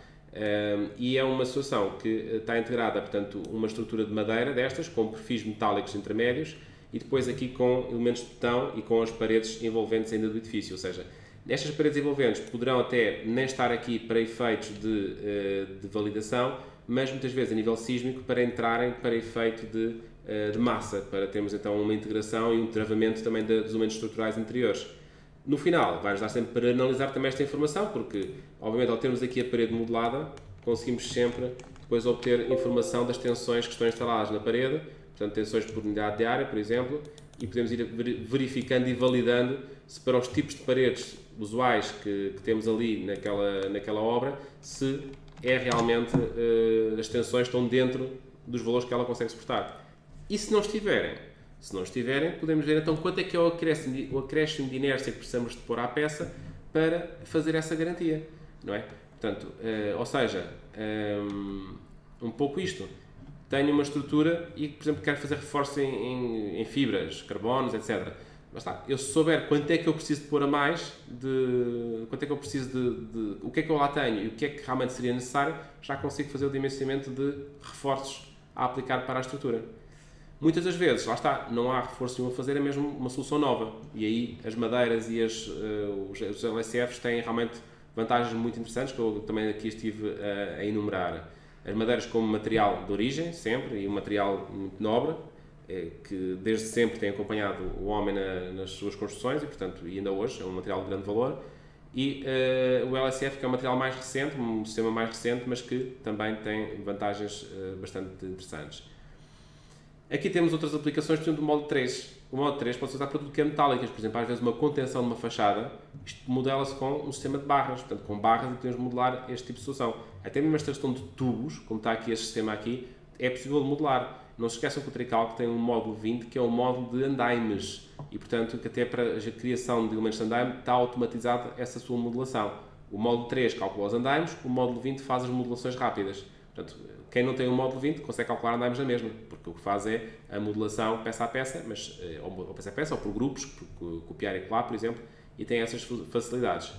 E é uma solução que está integrada, portanto, uma estrutura de madeira destas, com perfis metálicos intermédios, e depois aqui com elementos de betão e com as paredes envolventes ainda do edifício, ou seja, estas paredes envolventes poderão até nem estar aqui para efeitos de validação, mas muitas vezes a nível sísmico para entrarem para efeito de massa, para termos então uma integração e um travamento também dos elementos estruturais interiores. No final, vai-nos dar sempre para analisar também esta informação, porque, obviamente, ao termos aqui a parede modelada, conseguimos sempre depois obter informação das tensões que estão instaladas na parede, portanto, tensões por unidade de área, por exemplo, e podemos ir verificando e validando se para os tipos de paredes usuais que temos ali naquela obra, se é realmente as tensões estão dentro dos valores que ela consegue suportar. E se não estiverem, podemos ver então quanto é que é o acréscimo de inércia que precisamos de pôr à peça para fazer essa garantia, não é? Portanto, ou seja, um pouco isto. Tenho uma estrutura e, por exemplo, quero fazer reforço em fibras, carbonos, etc. Lá está, eu se souber quanto é que eu preciso de pôr a mais, quanto é que eu preciso o que é que eu lá tenho e o que é que realmente seria necessário, já consigo fazer o dimensionamento de reforços a aplicar para a estrutura. Muitas das vezes, lá está, não há reforço nenhum a fazer, é mesmo uma solução nova. E aí as madeiras e os LSFs têm realmente vantagens muito interessantes, que eu também aqui estive a enumerar. As madeiras como material de origem, sempre, e um material muito nobre, que desde sempre tem acompanhado o homem nas suas construções e, portanto, e ainda hoje é um material de grande valor. E o LSF, que é um material mais recente, um sistema mais recente, mas que também tem vantagens bastante interessantes. Aqui temos outras aplicações, por exemplo, do módulo 3. O módulo 3 pode ser usado para tudo que é metálicas, por exemplo, às vezes uma contenção de uma fachada, isto modela-se com um sistema de barras, portanto, com barras e podemos modelar este tipo de solução. Até mesmo esta questão de tubos, como está aqui este sistema aqui, é possível de modelar. Não se esqueçam que o Tricalc tem um módulo 20, que é o módulo de andaimes, e portanto, que até para a criação de elementos de andaime está automatizada essa sua modelação. O módulo 3 calcula os andaimes, o módulo 20 faz as modelações rápidas. Portanto, quem não tem um módulo 20 consegue calcular andaimes na mesma, porque o que faz é a modelação peça a peça, mas, ou peça a peça, ou por grupos, por copiar e colar, por exemplo, e tem essas facilidades.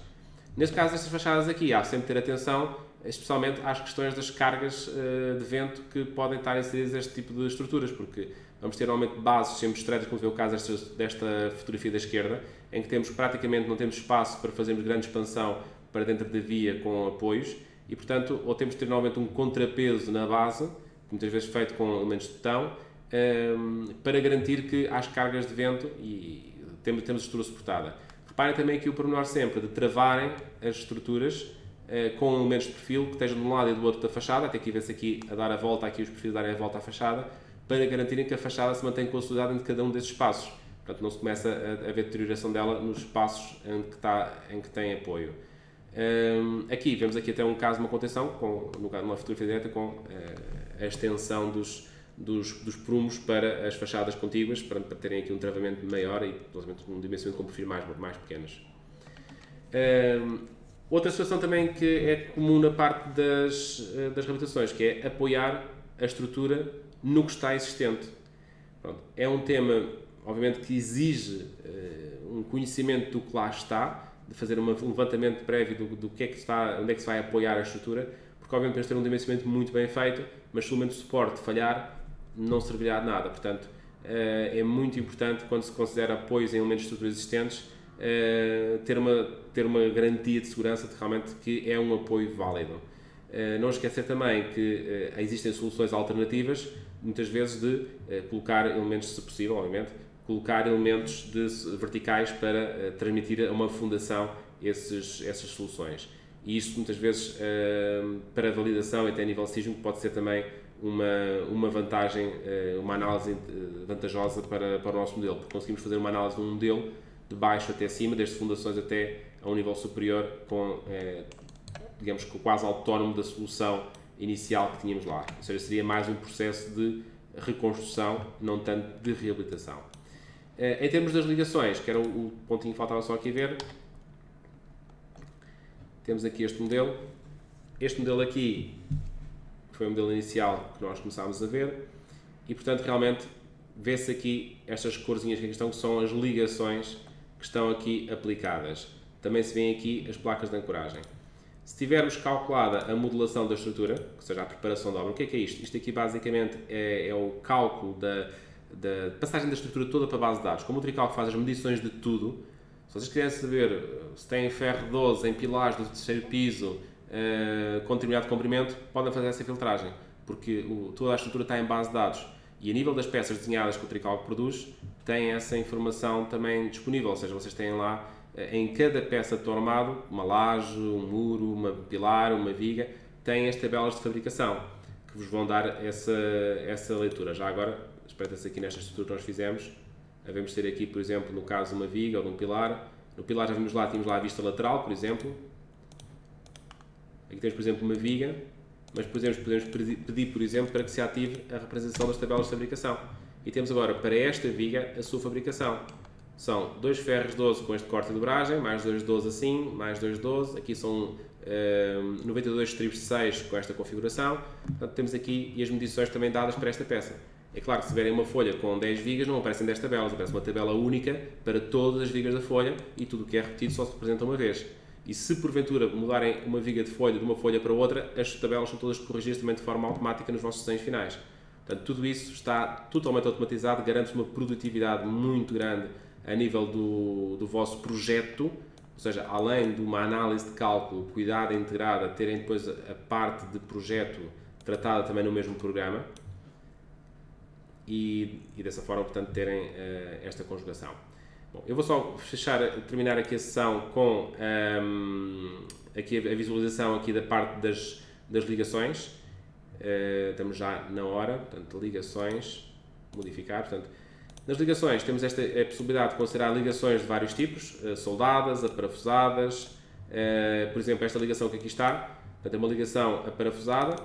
Neste caso, estas fachadas aqui, há sempre ter atenção, especialmente às questões das cargas de vento que podem estar inseridas neste tipo de estruturas, porque vamos ter normalmente bases sempre estreitas, como vê o caso desta fotografia da esquerda, em que praticamente não temos espaço para fazermos grande expansão para dentro da via com apoios, e portanto, ou temos de ter normalmente um contrapeso na base, muitas vezes feito com elementos de betão, para garantir que há as cargas de vento e temos a estrutura suportada. Reparem também aqui o pormenor sempre de travarem as estruturas com elementos de perfil que estejam de um lado e do outro da fachada, até aqui vê-se aqui a dar a volta, aqui os perfis darem a volta à fachada, para garantirem que a fachada se mantém consolidada em cada um desses espaços. Portanto, não se começa a ver deterioração dela nos espaços em que tem apoio. Aqui vemos aqui até um caso de uma contenção, numa fotografia direta, com a extensão dos prumos para as fachadas contíguas, para terem aqui um travamento maior e um dimensionamento com perfis mais pequenos. Outra situação também que é comum na parte das reabilitações, que é apoiar a estrutura no que está existente. Pronto, é um tema, obviamente, que exige um conhecimento do que lá está, de fazer um levantamento prévio do que é que está, onde é que se vai apoiar a estrutura, porque obviamente temos de ter um dimensionamento muito bem feito, mas se o elemento de suporte falhar, não servirá de nada. Portanto, é muito importante, quando se considera apoios em elementos de estrutura existentes, ter uma garantia de segurança de realmente que é um apoio válido. Não esquecer também que existem soluções alternativas, muitas vezes de colocar elementos, se possível, obviamente, colocar elementos verticais para transmitir a uma fundação essas soluções. E isto muitas vezes para validação e até a nível sísmico pode ser também uma vantagem, uma análise vantajosa para o nosso modelo, porque conseguimos fazer uma análise de um modelo de baixo até cima, desde fundações até a um nível superior, digamos que quase autónomo da solução inicial que tínhamos lá. Ou seja, seria mais um processo de reconstrução, não tanto de reabilitação. Em termos das ligações, que era o pontinho que faltava só aqui ver, temos aqui este modelo. Este modelo aqui foi o modelo inicial que nós começámos a ver e, portanto, realmente vê-se aqui estas corzinhas que estão, que são as ligações que estão aqui aplicadas. Também se vêem aqui as placas de ancoragem. Se tivermos calculada a modulação da estrutura, ou seja, a preparação da obra, o que é isto? Isto aqui basicamente é o cálculo da passagem da estrutura toda para a base de dados. Como o Tricalc faz as medições de tudo, se vocês quiserem saber se tem ferro 12 em pilares do terceiro piso com determinado comprimento, podem fazer essa filtragem, porque toda a estrutura está em base de dados. E a nível das peças desenhadas que o Tricalc produz, tem essa informação também disponível, ou seja, vocês têm lá em cada peça de tornado, uma laje, um muro, uma pilar, uma viga, têm as tabelas de fabricação, que vos vão dar essa leitura. Já agora, espeta-se aqui nesta estrutura que nós fizemos, devemos ter aqui, por exemplo, no caso de uma viga ou de um pilar. No pilar já tínhamos lá a vista lateral, por exemplo. Aqui temos, por exemplo, uma viga, mas podemos pedir, por exemplo, para que se ative a representação das tabelas de fabricação. E temos agora, para esta viga, a sua fabricação. São 2 ferros 12 com este corte de dobragem, mais 2 12 assim, mais 2 12. Aqui são 92 estribos de 6 com esta configuração. Portanto, temos aqui e as medições também dadas para esta peça. É claro que se tiverem uma folha com 10 vigas não aparecem 10 tabelas, aparece uma tabela única para todas as vigas da folha e tudo o que é repetido só se representa uma vez. E se porventura mudarem uma viga de folha de uma folha para outra, as tabelas são todas corrigidas também de forma automática nos vossos desenhos finais. Portanto, tudo isso está totalmente automatizado, garante uma produtividade muito grande a nível do vosso projeto, ou seja, além de uma análise de cálculo cuidada e integrada, terem depois a parte de projeto tratada também no mesmo programa e dessa forma, portanto, terem esta conjugação. Bom, eu vou só terminar aqui a sessão com aqui a visualização aqui da parte das ligações. Estamos já na hora, portanto, ligações, modificar, portanto, nas ligações temos a possibilidade de considerar ligações de vários tipos, soldadas, aparafusadas, por exemplo, esta ligação que aqui está, portanto, é uma ligação aparafusada,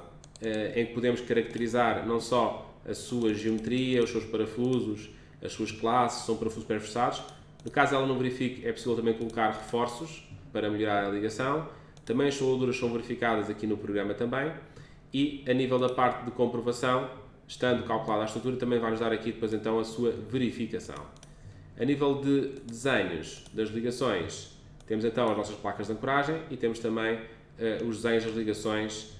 em que podemos caracterizar não só a sua geometria, os seus parafusos, as suas classes, são parafusos pré-forçados. No caso ela não verifique, é possível também colocar reforços para melhorar a ligação. Também as soldaduras são verificadas aqui no programa também. E a nível da parte de comprovação, estando calculada a estrutura, também vai-nos dar aqui depois então a sua verificação. A nível de desenhos das ligações, temos então as nossas placas de ancoragem e temos também os desenhos das ligações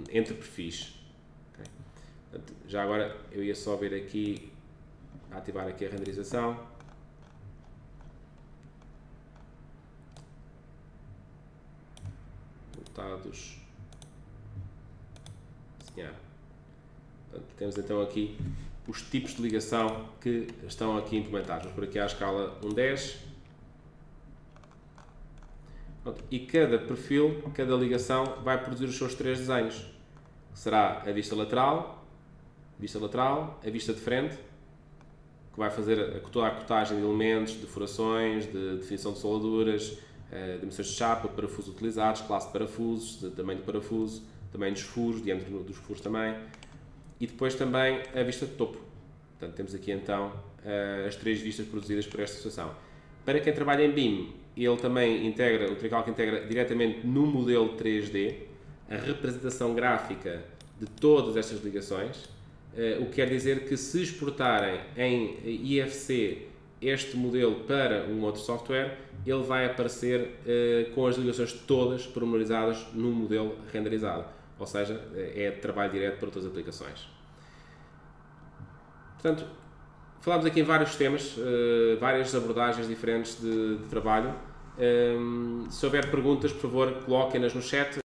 entre perfis. Okay. Portanto, já agora eu ia só ver aqui, ativar aqui a renderização. Resultados. Portanto, temos então aqui os tipos de ligação que estão aqui implementados. Vamos por aqui à escala 1:10. E cada perfil, cada ligação vai produzir os seus 3 desenhos. Será a vista lateral, a vista de frente, que vai fazer toda a cotagem de elementos, de furações, de definição de soldaduras, dimensões de chapa, parafusos utilizados, classe de parafusos, de tamanho de parafuso, tamanho dos furos, diâmetro dos furos também. E depois também a vista de topo. Portanto, temos aqui então as 3 vistas produzidas por esta situação. Para quem trabalha em BIM, ele também integra, o Tricalc integra diretamente no modelo 3D a representação gráfica de todas estas ligações, o que quer dizer que se exportarem em IFC este modelo para um outro software, ele vai aparecer com as ligações todas pormenorizadas no modelo renderizado, ou seja, é trabalho direto para outras aplicações. Portanto, falámos aqui em vários temas, várias abordagens diferentes de trabalho. Se houver perguntas, por favor, coloquem-nas no chat.